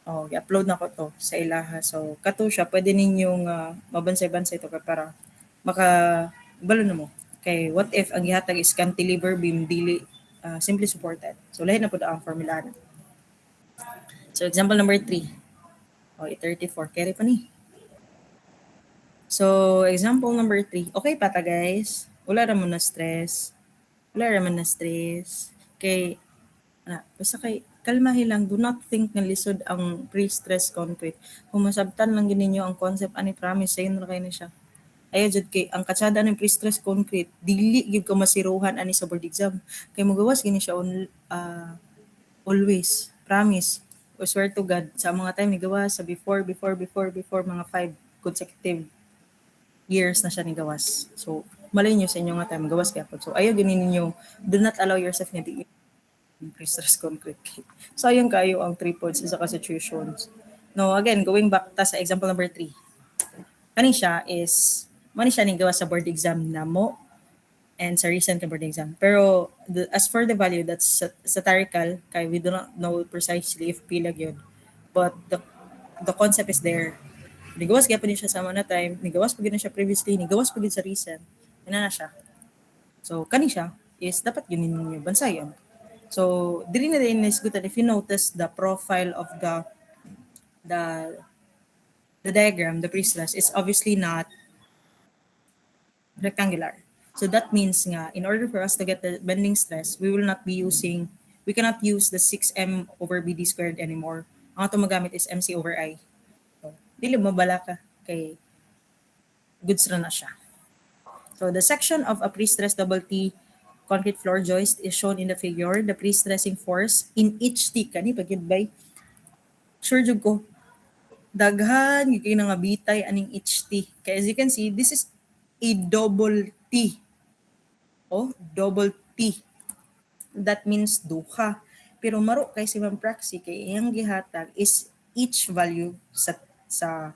[SPEAKER 1] Oh, i-upload na ko to sa ilaha. So kato siya pwede ninyong mabansay-bansay to para maka balo na mo. Kay what if ang gihatag is cantilever beam dili simply supported. So lahi na pud ang formula na. So example number 3. Oh, 34 carry pa ni. So example number 3. Okay pa ta guys. Wala ra mo na stress. Wala ra man na stress. Kay basta kay kalmahi lang, do not think nga lisod ang pre-stress concrete. Kung masabtan lang gid ninyo ang concept ani promise sayon ra kay na siya. Ayaw jud kay ang katsada ng pre-stress concrete dili gyud ko masiruhan ani sa board exam. Kay magawas gini siya always. Promise. I swear to God, sa mga time ni gawas sa before mga 5 consecutive years na siya ni gawas. So malay nyo sa inyo nga time gawas kaya po. So ayaw gini ninyo, do not allow yourself nga di pre-stress concrete. Sayang kayo ang 3 points sa ka-situations. No, again, going back ta sa example number 3. Kani siya is, mani siya ning gawa sa board exam na mo and sa recent board exam. Pero as for the value, that's satirical, kay we do not know precisely if pila yun. But the concept is there. Nigawas gyapon siya sa mga time, nigawas pa gyud na siya previously, nigawas pa gyud sa recent. Ina na siya. So kani siya is dapat yun ninyo bansayon. So, dili na din is good if you notice the profile of the the diagram, the pre-stress is obviously not rectangular. So that means nga in order for us to get the bending stress, we cannot use the 6m over BD squared anymore. Ang ato magamit is MC over I. So, dili mabala ka kay goods ra na siya. So the section of a pre-stressed double T concrete floor joist is shown in the figure. The pre-stressing force in each T, kani pagid bay? Sure jud ko. Daghan, yung kayo nga bitay aning each T. Kaya as you can see, this is a double T. Oh, double T. That means duha. Pero maro kay si Ma'am Praxi kay iyang gihatag is each value sa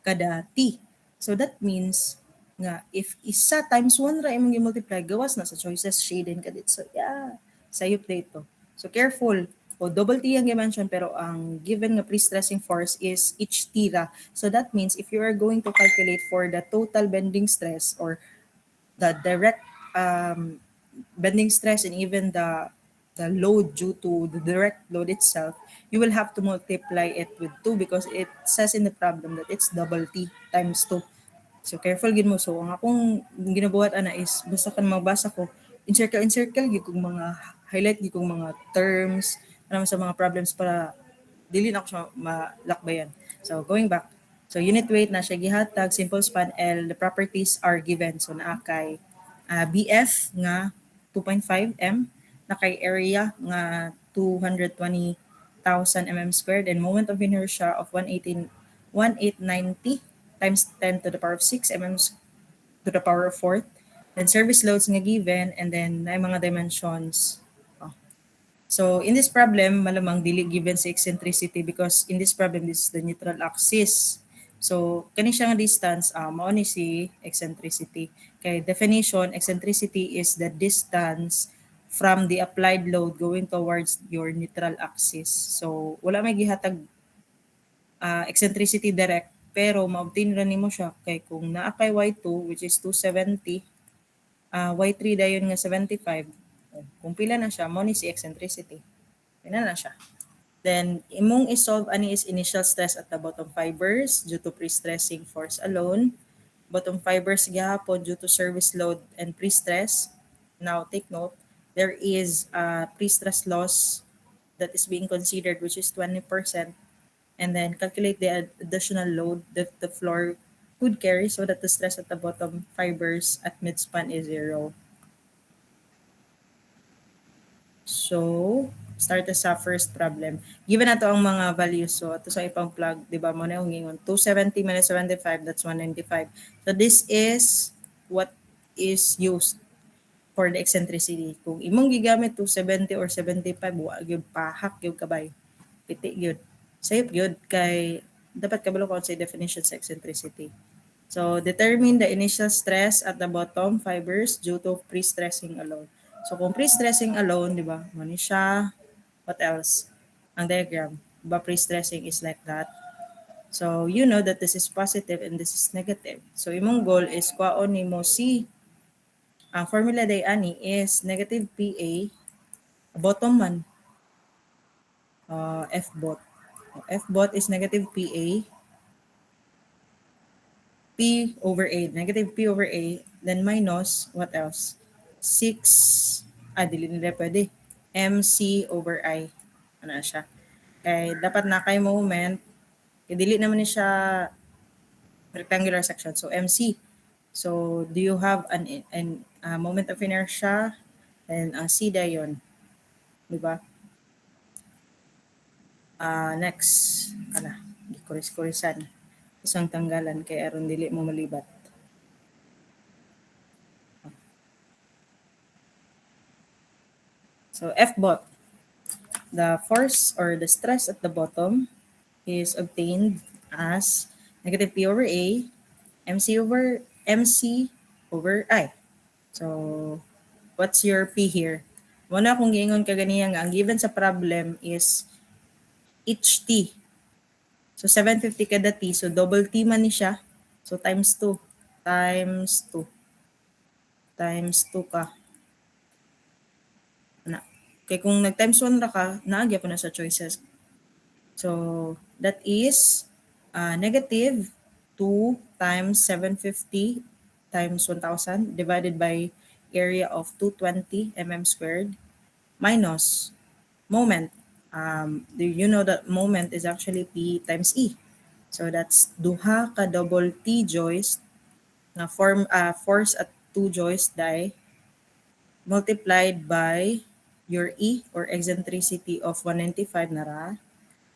[SPEAKER 1] kada T. So that means nga if isa times 1 ra imong i-multiply gawas na sa choices shading kadit. So yeah, sayop dito. So careful. O double T ang i-mention pero ang given nga pre-stressing force is each T ra. So that means if you are going to calculate for the total bending stress or the direct bending stress and even the load due to the direct load itself, you will have to multiply it with 2 because it says in the problem that it's double T times 2. So careful gid mo. So ang akong ginabuhat ana is basta kan magbasa ko, in circle gid kong mga highlight gid kong mga terms ano sa mga problems para dili na ako siya malakbayan. So going back. So unit weight na siya gihatag, simple span L, the properties are given. So naa kay BF nga 2.5 m, na kay area nga 220,000 mm squared and moment of inertia of 1890 times 10 to the power of 6 mm to the power of 4. Then service loads nga given and then na mga dimensions. So in this problem, malamang dili given sa eccentricity because in this problem, this is the neutral axis. So kani siya nga distance, mao ni si eccentricity. Kay definition, eccentricity is the distance from the applied load going towards your neutral axis. So wala may gihatag eccentricity direct pero ma-obtain ra nimo siya kay kung naa kay Y2 which is 270, Y3 dayon nga 75. Kung pila na siya, mo ni si eccentricity. Pila na siya. Then, imong isolve ani is initial stress at the bottom fibers due to pre-stressing force alone. Bottom fibers gihapon due to service load and pre-stress. Now, take note, there is a pre-stress loss that is being considered which is 20%. And then calculate the additional load that the floor could carry so that the stress at the bottom fibers at midspan is 0. So, start sa first problem. Given na to ang mga values. So, ito sa ipang plug, di ba, mo na yung ingon. 270 minus 75, that's 195. So, this is what is used for the eccentricity. Kung imong gigamit 270 or 75, wa gyud pahak gyud kabay. Piti gyud. Sayop gyud kay dapat kabalo ko sa definition sa eccentricity. So, determine the initial stress at the bottom fibers due to pre-stressing alone. So, kung pre-stressing alone, di ba, ano siya, what else? Ang diagram, di ba, pre-stressing is like that. So, you know that this is positive and this is negative. So, imong goal is kwaon nimo si ang formula day ani is negative PA bottom man F bot. F bot is negative PA P over A, negative P over A, then minus, what else? 6, dili nila pwede. MC over I. Ano na siya? Kaya dapat na kay moment, dili naman ni siya rectangular section. So, MC. So, do you have an moment of inertia? And C dayon. Diba? Next, kuris-kurisan. Isang tanggalan kay aron dili mo malibat. So F bot, the force or the stress at the bottom is obtained as negative P over A, MC over I. So what's your P here? Muna kung giingon ka ganiya nga, ang given sa problem is HT. So 750 kada T, so double T man ni siya. So times 2, times 2, times 2 ka. Na. Kaya kung nag-times 1 ra ka, naagya pa na sa choices. So, that is negative 2 times 750 times 1,000 divided by area of 220 mm squared minus moment. Do you know that moment is actually P times E? So, that's duha ka double T joist na force at 2 joist die multiplied by your E or eccentricity of 195 na ra,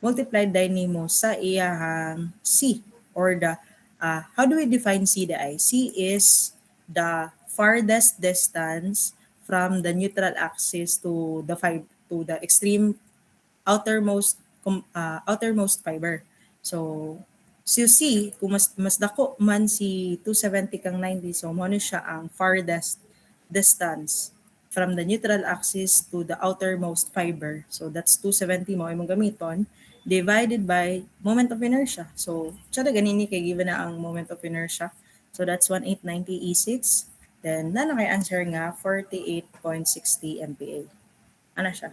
[SPEAKER 1] multiplied din nimo sa iyahang C or the, how do we define C di? C is the farthest distance from the neutral axis to the extreme outermost fiber. So, C, kung mas dako man si 270 kang 90, so mo siya ang farthest distance from the neutral axis to the outermost fiber. So that's 270 mo imong gamiton divided by moment of inertia. So siya ganini kay given na ang moment of inertia. So that's 1890 E6. Then na kay answer nga 48.60 MPa. Ano siya?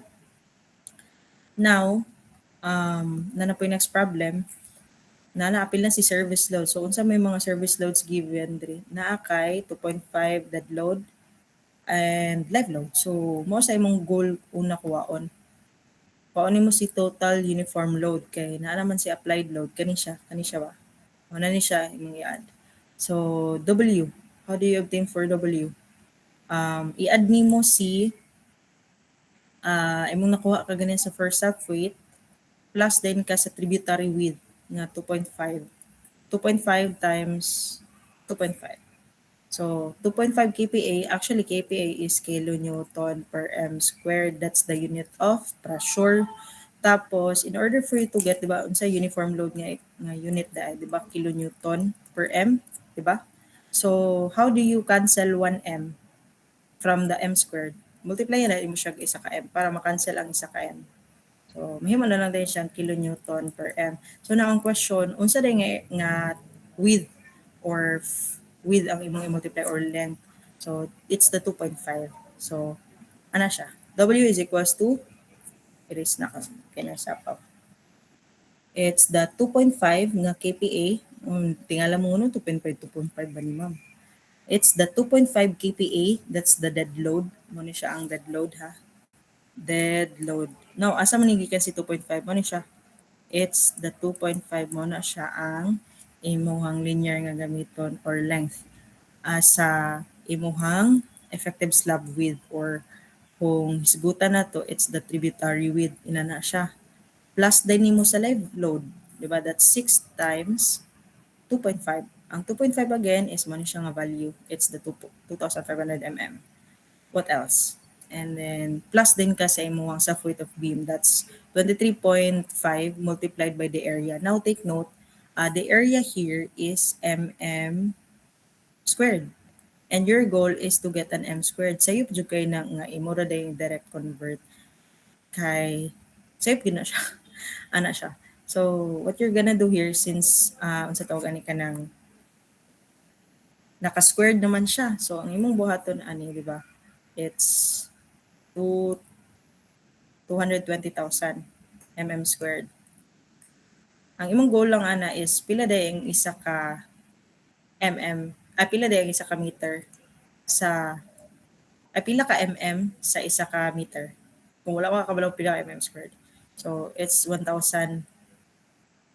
[SPEAKER 1] Now, na po yung next problem, na-appeal na si service load. So unsa may mga service loads given diri? Naa kay 2.5 dead load and live load. So, mo sa imong goal una kuwaon. Kuwaon mo si total uniform load kay naa naman si applied load kani siya ba? Ano ni siya imong i-add. So, W. How do you obtain for W? I-add nimo si imong nakuha ka ganin sa first half weight plus din ka sa tributary width nga 2.5. 2.5 times 2.5. So, 2.5 kPa, actually kPa is kilonewton per m squared. That's the unit of pressure. Tapos, in order for you to get, di ba, unsa uniform load nga unit da, di ba, kilonewton per m, di ba? So, how do you cancel 1m from the m squared? Multiply na mo siya isa ka m para makancel ang isa ka m. So, mahimo na lang din siyang kilonewton per m. So, na ang question, unsa din nga width or with ang imong i-multiply or length. So, it's the 2.5. So, ano siya? W is equals to, it is na kinasapaw. It's the 2.5 nga kPa. Tingala mo no, 2.5 ba ni ma'am? It's the 2.5 kPa. That's the dead load. Muna siya ang dead load ha. Dead load. Now, asa man gikan si 2.5? Muna siya. It's the 2.5 muna siya ang imuhang linear nga gamiton or length sa imuhang effective slab width or Kung hisgutan na to, it's the tributary width. Ina na siya. Plus din nimo sa live load. Diba? That's 6 times 2.5. Ang 2.5 again is man siya nga value. It's the 2,500 mm. What else? And then plus din ka sa imuhang self weight of beam. That's 23.5 multiplied by the area. Now take note, the area here is mm squared. And your goal is to get an m squared. Sayop jud kay na nga imo ra day direct convert kay sayop gina siya. Ana siya. So what you're gonna do here, since unsa tawag ani kanang naka-squared naman siya. So ang imong buhaton ani, di ba? It's 220,000 mm squared. Ang imong goal lang ana is pila day ang isa ka pila day ang isa ka meter sa pila ka mm sa isa ka meter. Kung wala ka kabalaw pila ka mm squared. So it's 1,000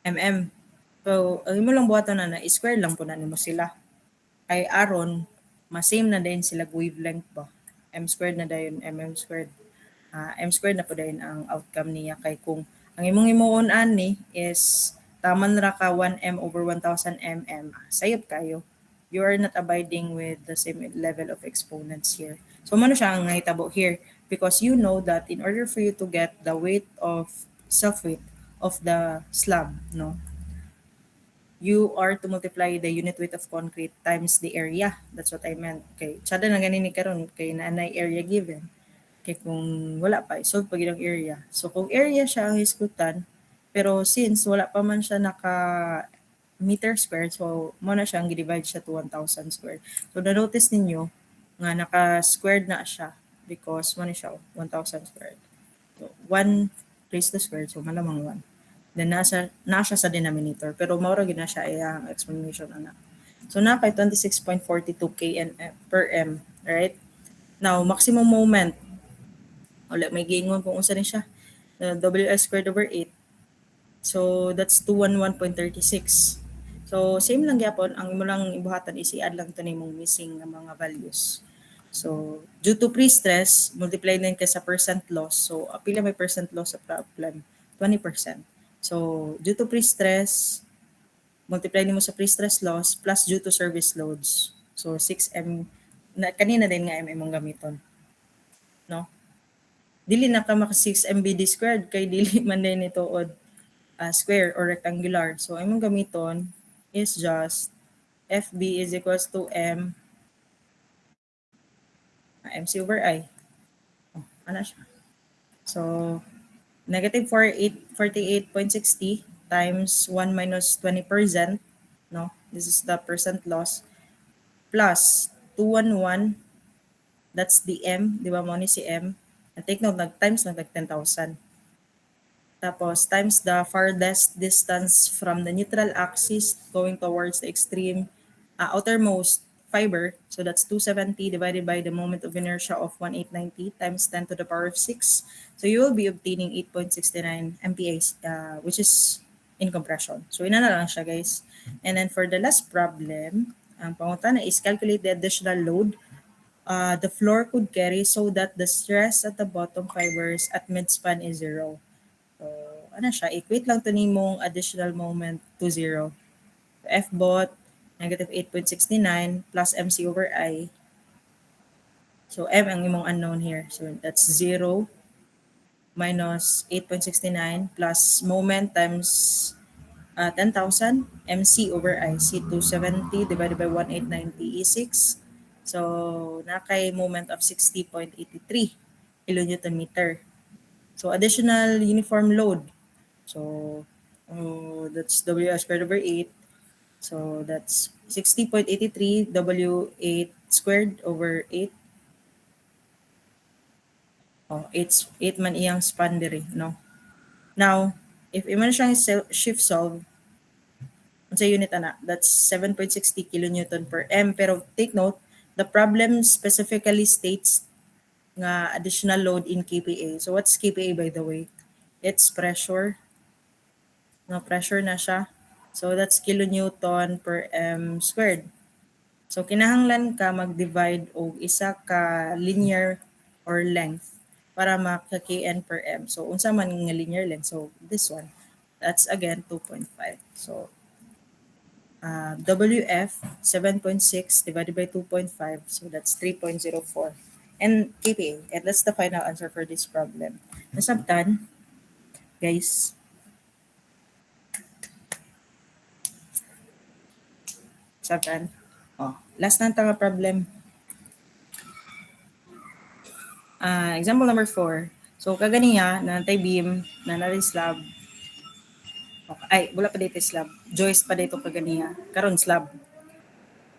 [SPEAKER 1] mm. So ang imong lang buhaton ana is square lang po na nimo sila. Kay aron ma-same na din sila wavelength ba. M squared na dayon mm squared. M squared na po dayon ang outcome niya kay kung ang imong imuon ani is taman ra ka 1m over 1,000 mm, sayop kayo. You are not abiding with the same level of exponents here. So mano siya ang nahitabo here because you know that in order for you to get the weight of self-weight of the slab, no, you are to multiply the unit weight of concrete times the area. That's what I meant. Okay, tsada na ganini karon kay naanay area given. Kay kung wala pa, solve pa gid ang area. So kung area siya ang hisgutan, pero since wala pa man siya naka meter square, so mo na siyang gi-divide siya to 1,000 square. So na-notice ninyo nga naka-squared na siya because mo na siya 1,000 squared. So 1 raised to square, so malamang 1. Then nasa sa denominator, pero maura gid na siya ang explanation ana. So na kay 26.42 kN per m, right? Now maximum moment, wala may gingon kung unsa ni siya. WS squared over 8. So that's 211.36. So same lang gyapon, ang imo lang ibuhatan is i-add lang to nimong missing nga mga values. So due to pre-stress, multiply din ka sa percent loss. So pila may percent loss sa problem? 20%. So due to pre-stress, multiply nimo sa pre-stress loss plus due to service loads. So 6m na kanina din nga mm mong gamiton. No? Dili na ka maka 6 MBD squared kay dili man din ito od square or rectangular. So imong gamiton is just FB is equals to MC over I. Ano siya? So negative 48.60 times 1 minus 20%, no? This is the percent loss, plus 211, that's the M, di ba mo ni si M? And take note, times nag 10,000. Tapos times the farthest distance from the neutral axis going towards the extreme outermost fiber. So that's 270 divided by the moment of inertia of 1890 times 10 to the power of 6. So you will be obtaining 8.69 MPa, which is in compression. So ina na lang siya, guys. And then for the last problem, ang pangutana is calculate the additional load the floor could carry so that the stress at the bottom fibers at midspan is 0. So, ano siya, equate lang to nimong additional moment to 0. So, F bot, negative 8.69 plus MC over I. So, M ang imong unknown here. So, that's 0 minus 8.69 plus moment times 10,000 MC over I. C270 divided by 1890 E6. So, nakay moment of 60.83 kilonewton meter. So, additional uniform load. So, that's WS squared over 8. So, that's 60.83 W8 squared over 8. Oh, 8 man iyang span diri, no? Now, if iman siyang shift solve, sa unit ana, that's 7.60 kilonewton per m. Pero take note, the problem specifically states nga additional load in kPa. So what's kPa, by the way? It's pressure. No, pressure na siya. So that's kilonewton per m squared. So kinahanglan ka mag-divide og isa ka linear or length para maka-kn per m. So unsa man nga linear length? So this one. That's again 2.5. So WF 7.6 divided by 2.5. So that's 3.04. And KPA. And that's the final answer for this problem. Nasabtan, guys. Sabtan. Oh, last na nga problem. Example number 4. So kaganiya na natay beam na naray slab. Okay. Ay, wala pa dito slab. Joist pa dito kaganiya. Karon slab.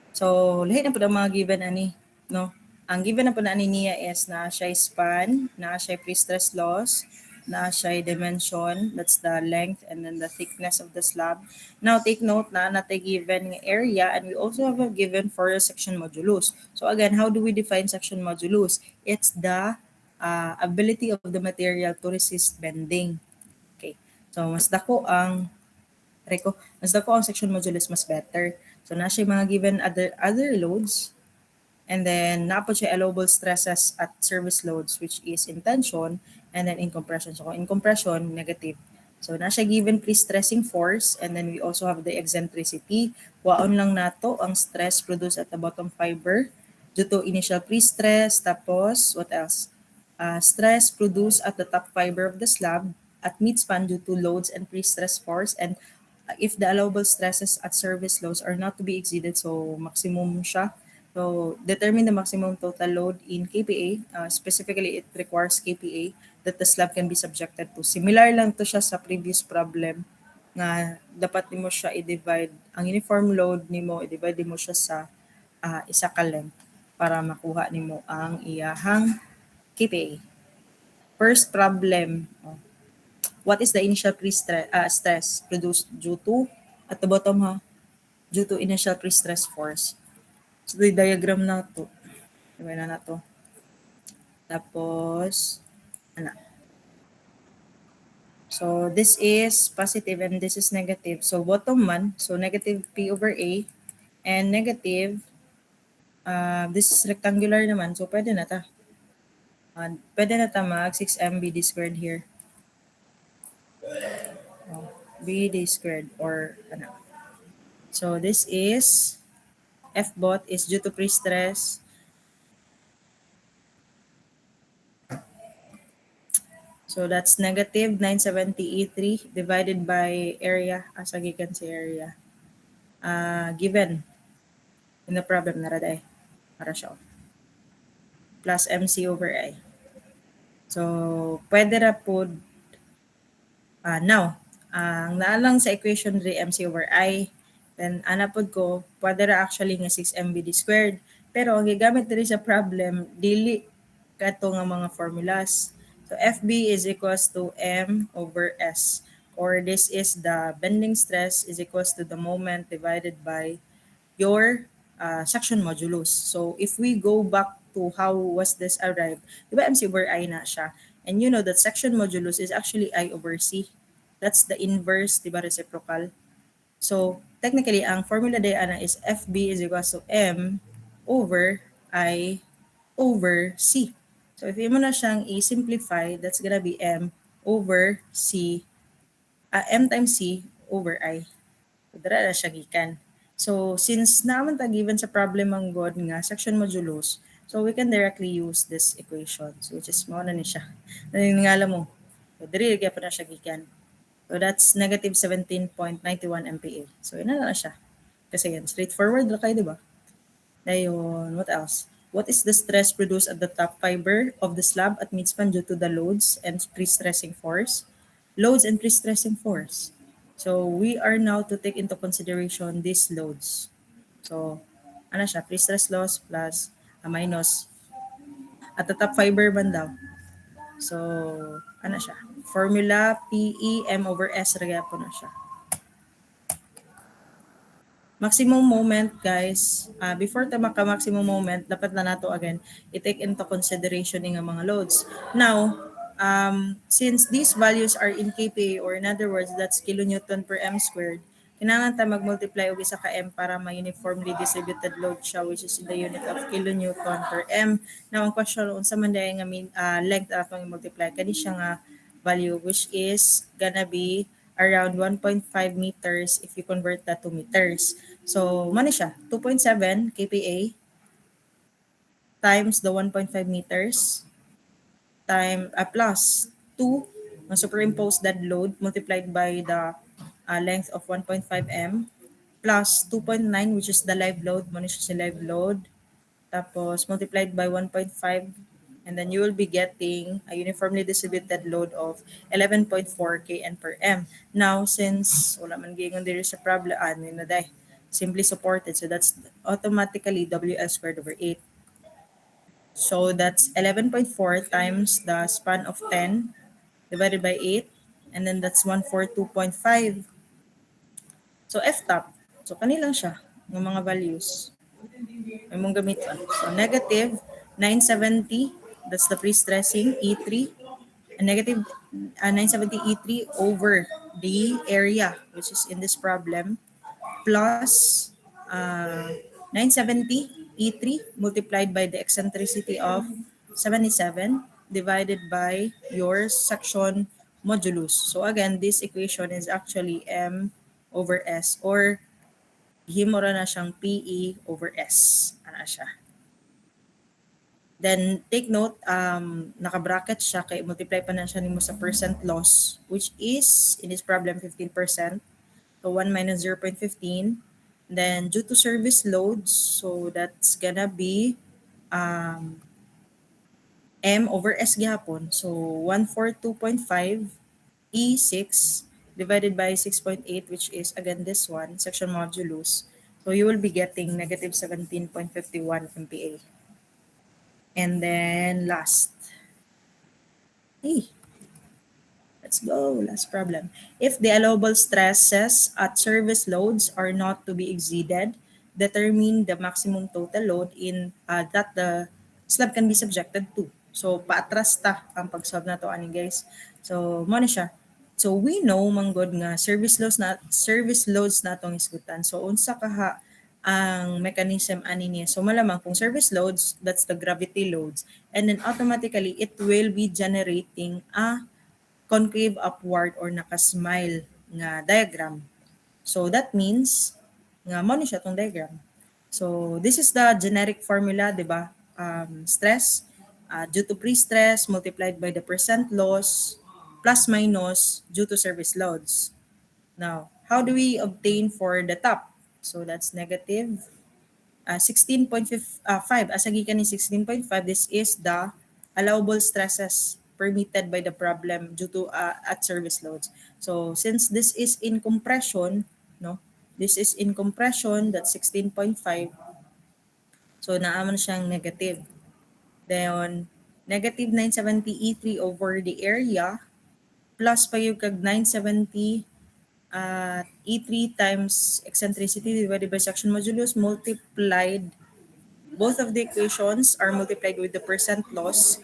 [SPEAKER 1] So lahi na po ang mga given ani, no? Ang given na po na ani niya is na siya span, na siya pre-stress loss, na siya dimension, that's the length and then the thickness of the slab. Now take note na natay given nga area and we also have a given for a section modulus. So again, how do we define section modulus? It's the ability of the material to resist bending. Okay. So mas dako ang section modulus mas better. So na siya mga given other loads, and then na po siya allowable stresses at service loads, which is in tension and then in compression. So in compression, negative. So na siya given pre-stressing force, and then we also have the eccentricity. Waon lang nato ang stress produced at the bottom fiber due to initial pre-stress. Tapos what else? Stress produced at the top fiber of the slab at midspan due to loads and pre-stress force, and if the allowable stresses at service loads are not to be exceeded, so maximum siya. So determine the maximum total load in KPA. Specifically, it requires KPA that the slab can be subjected to. Similar lang to siya sa previous problem nga dapat nimo siya i-divide. Ang uniform load nimo, i-divide mo siya sa isa ka length para makuha nimo ang iyahang KPA. First problem, what is the initial stress produced due to, at the bottom due to initial pre-stress force. So, the diagram na to. Diba na to. Tapos, so, this is positive and this is negative. So, bottom man, so negative P over A, and negative, this is rectangular naman, so pwede na ta. Pwede na ta mag 6m BD squared here. BD squared or ano. So this is F bot is due to pre-stress. So that's negative 970 E3 divided by area, as given sa area. Given in the problem na raday. Para siya. Plus MC over I. So pwede ra po now, ang naalang sa equation ri MC over I, then anapod ko, pwede ra actually nga 6MBD squared. Pero ang gigamit diri sa problem, dili kato nga mga formulas. So FB is equals to M over S. Or this is the bending stress is equals to the moment divided by your section modulus. So if we go back to how was this arrived, di ba MC over I na siya? And you know that section modulus is actually I over C. That's the inverse, di ba, reciprocal. So technically, ang formula day ana is FB is equals to M over I over C. So if mo na siyang i-simplify, that's gonna be M over C, M times C over I. So dara na siya gikan. So since naman ta given sa problem ang God nga section modulus, so we can directly use this equation. So which is mo na ni siya. Naningala mo. So diri gyud pa na siya gikan. So that's negative 17.91 MPa. So yun na siya. Kasi yan, straightforward lang kayo, di ba? Ayun, what else? What is the stress produced at the top fiber of the slab at midspan due to the loads and pre-stressing force? Loads and pre-stressing force. So we are now to take into consideration these loads. So, ano siya? Pre-stress loss plus minus at the top fiber man daw. So, ano siya? Formula PE M over S raya po na siya. Maximum moment, guys. Before ta maka-maximum moment, dapat na nato again i-take into consideration ng mga loads. Now, since these values are in kPa, or in other words, that's kilonewton per m squared, kinahanglan ta mag-multiply og isa ka M para ma-uniformly distributed load siya, which is in the unit of kilonewton per M. Now, ang question, unsa man dahil nga length atong i-multiply, kani siya nga value, which is gonna be around 1.5 meters if you convert that to meters. So, mano siya, 2.7 kPa times the 1.5 meters plus 2 na superimpose that load multiplied by the length of 1.5 m plus 2.9, which is the live load, mo siya si live load, tapos multiplied by 1.5, and then you will be getting a uniformly distributed load of 11.4 kN per m. Now, since wala man gingon diri sa problem, na day, simply supported, so that's automatically WL squared over 8. So that's 11.4 times the span of 10 divided by 8, and then that's 142.5. So F-top, so kanilang siya, ng mga values. May mong gamitan. So negative 970, that's the pre-stressing, E3, and negative 970 E3 over the area, which is in this problem, plus 970 E3 multiplied by the eccentricity of 77 divided by your section modulus. So again, this equation is actually M over S, or himura na siyang PE over S. Ano siya? Then take note, naka-bracket siya kay multiply pa na siya nimo sa percent loss, which is in this problem 15%. So 1 minus 0.15. Then due to service loads, so that's gonna be M over S gihapon. So 142.5 E6 divided by 6.8, which is again this one, section modulus. So you will be getting negative 17.51 MPa. And then last. Let's go, last problem. If the allowable stresses at service loads are not to be exceeded, determine the maximum total load in that the slab can be subjected to. So paatras ta ang pag-solve na to ani guys. So mo na siya. So we know manggod nga service loads natong isgutan. So unsa kaha ang mechanism ani niya. So malamang kung service loads, that's the gravity loads, and then automatically it will be generating a concave upward or naka-smile nga diagram. So that means nga mo ni siya tong diagram. So this is the generic formula, di ba? Stress due to pre-stress multiplied by the percent loss plus minus due to service loads. Now, how do we obtain for the top? So that's negative 16.5. As gikan ni 16.5, this is the allowable stresses permitted by the problem due to at service loads. So since this is in compression, no, this is in compression, that's 16.5. So naaman siyang negative. Then negative 970 E3 over the area plus pa yung kag 970 E3 times eccentricity divided by section modulus multiplied. Both of the equations are multiplied with the percent loss,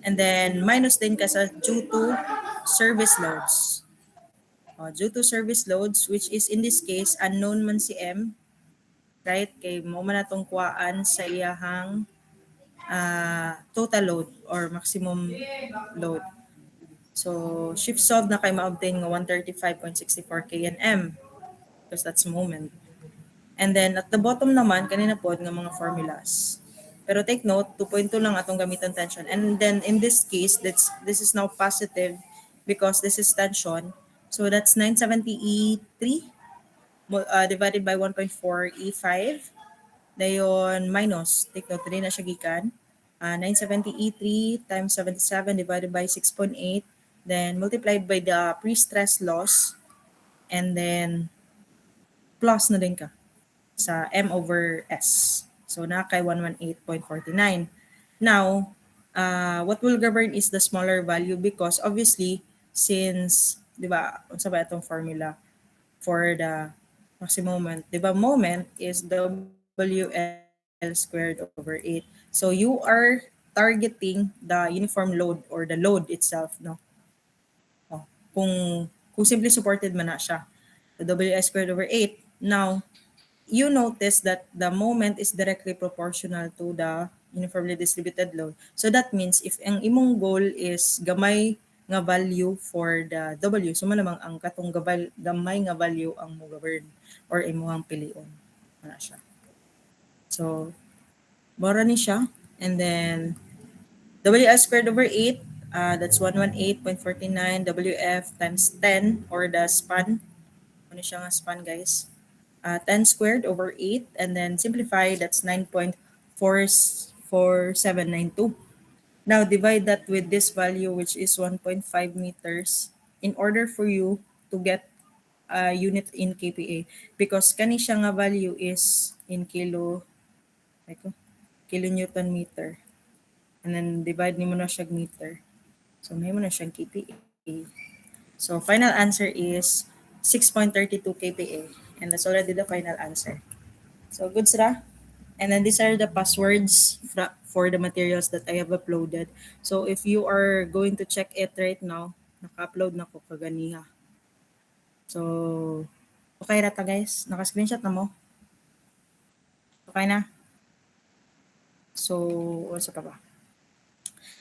[SPEAKER 1] and then minus din kasi due to service loads. Due to service loads, which is in this case unknown man si M, right? Kay mo man natong kuhaan sa iyahang total load or maximum load. So shift solve na kay ma-obtain nga 135.64 kNm because that's moment. And then at the bottom naman kanina pod nga mga formulas. Pero take note, 2.2 lang atong gamitan tension. And then in this case, this is now positive because this is tension. So that's 970 E3 divided by 1.4 E5. Dayon minus, take note rin na siya gikan. 970 E3 times 77 divided by 6.8. Then multiplied by the pre-stress loss. And then plus na din ka sa M over S. So na kay 118.49. Now, what will govern is the smaller value because obviously since, di ba, unsa ba itong formula for the maximum moment? Di ba, moment is WL squared over 8. So you are targeting the uniform load or the load itself, no? Kung simply supported man na siya. the WI squared over 8. Now, you notice that the moment is directly proportional to the uniformly distributed load. So that means if ang imong goal is gamay nga value for the W, so malamang ang katong gamay nga value ang mo govern or imuhang pilion. Ano siya. So, mora ni siya. And then, WS squared over 8, that's 118.49 WF times 10 or the span. Ano siya nga span, guys? 10 squared over 8 and then simplify, that's 9.44792. Now divide that with this value, which is 1.5 meters, in order for you to get a unit in kPa, because kani siya nga value is in kilonewton meter, and then divide nimo na siya meter, so may mo na siyang kPa. So final answer is 6.32 kPa, and that's already the final answer. So good sira. And then these are the passwords for the materials that I have uploaded. So if you are going to check it right now, naka-upload na ko kaganiha. So okay ra ta, guys? Naka-screenshot na mo? Okay na? So what's pa ba?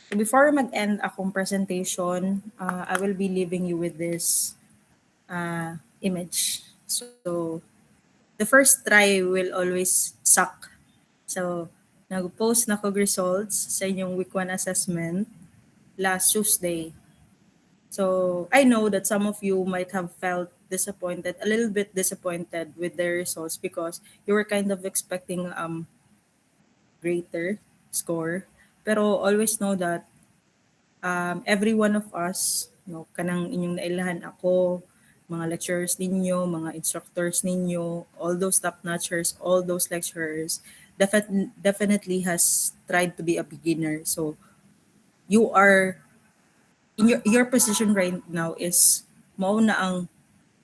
[SPEAKER 1] So before mag-end akong presentation, I will be leaving you with this image. So the first try will always suck. So, nag-post na kog results sa inyong week 1 assessment last Tuesday. So, I know that some of you might have felt disappointed, a little bit disappointed with their results because you were kind of expecting greater score. Pero always know that every one of us, kanang inyong nailahan ako, mga lecturers ninyo, mga instructors ninyo, all those top-notchers, all those lecturers, definitely has tried to be a beginner. So you are in your position right now is mao na ang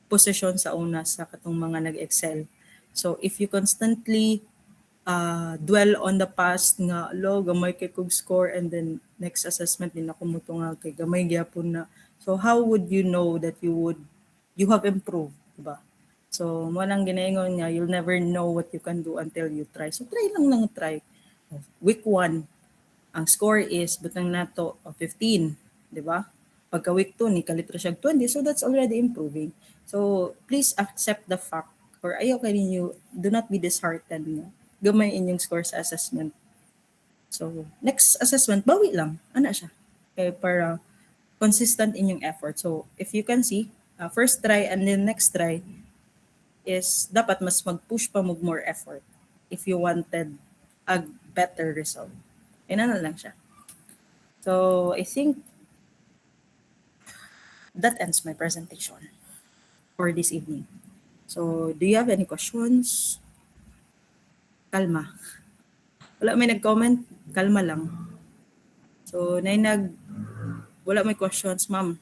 [SPEAKER 1] position sa una sa katong mga nag-excel. So if you constantly dwell on the past nga lo gamay kay kog score, and then next assessment din ako muto nga kay gamay gyapon na, so how would you know that you have improved, diba? So, mo lang ginaingon nga, you'll never know what you can do until you try. So, try lang try. Week 1, ang score is, butang nato, 15, di ba? Pagka week 2, ni kalitra siya 20, so that's already improving. So, please accept the fact, or ayaw ka ninyo, do not be disheartened nga. Gamay inyong score sa assessment. So, next assessment, bawi lang. Ano siya? Okay, para consistent inyong effort. So, if you can see, first try and then next try, is dapat mas mag-push pa mo more effort if you wanted a better result. Ayun na lang siya. So, I think that ends my presentation for this evening. So, do you have any questions? Kalma. Wala may nag-comment, kalma lang. So, wala may questions, ma'am.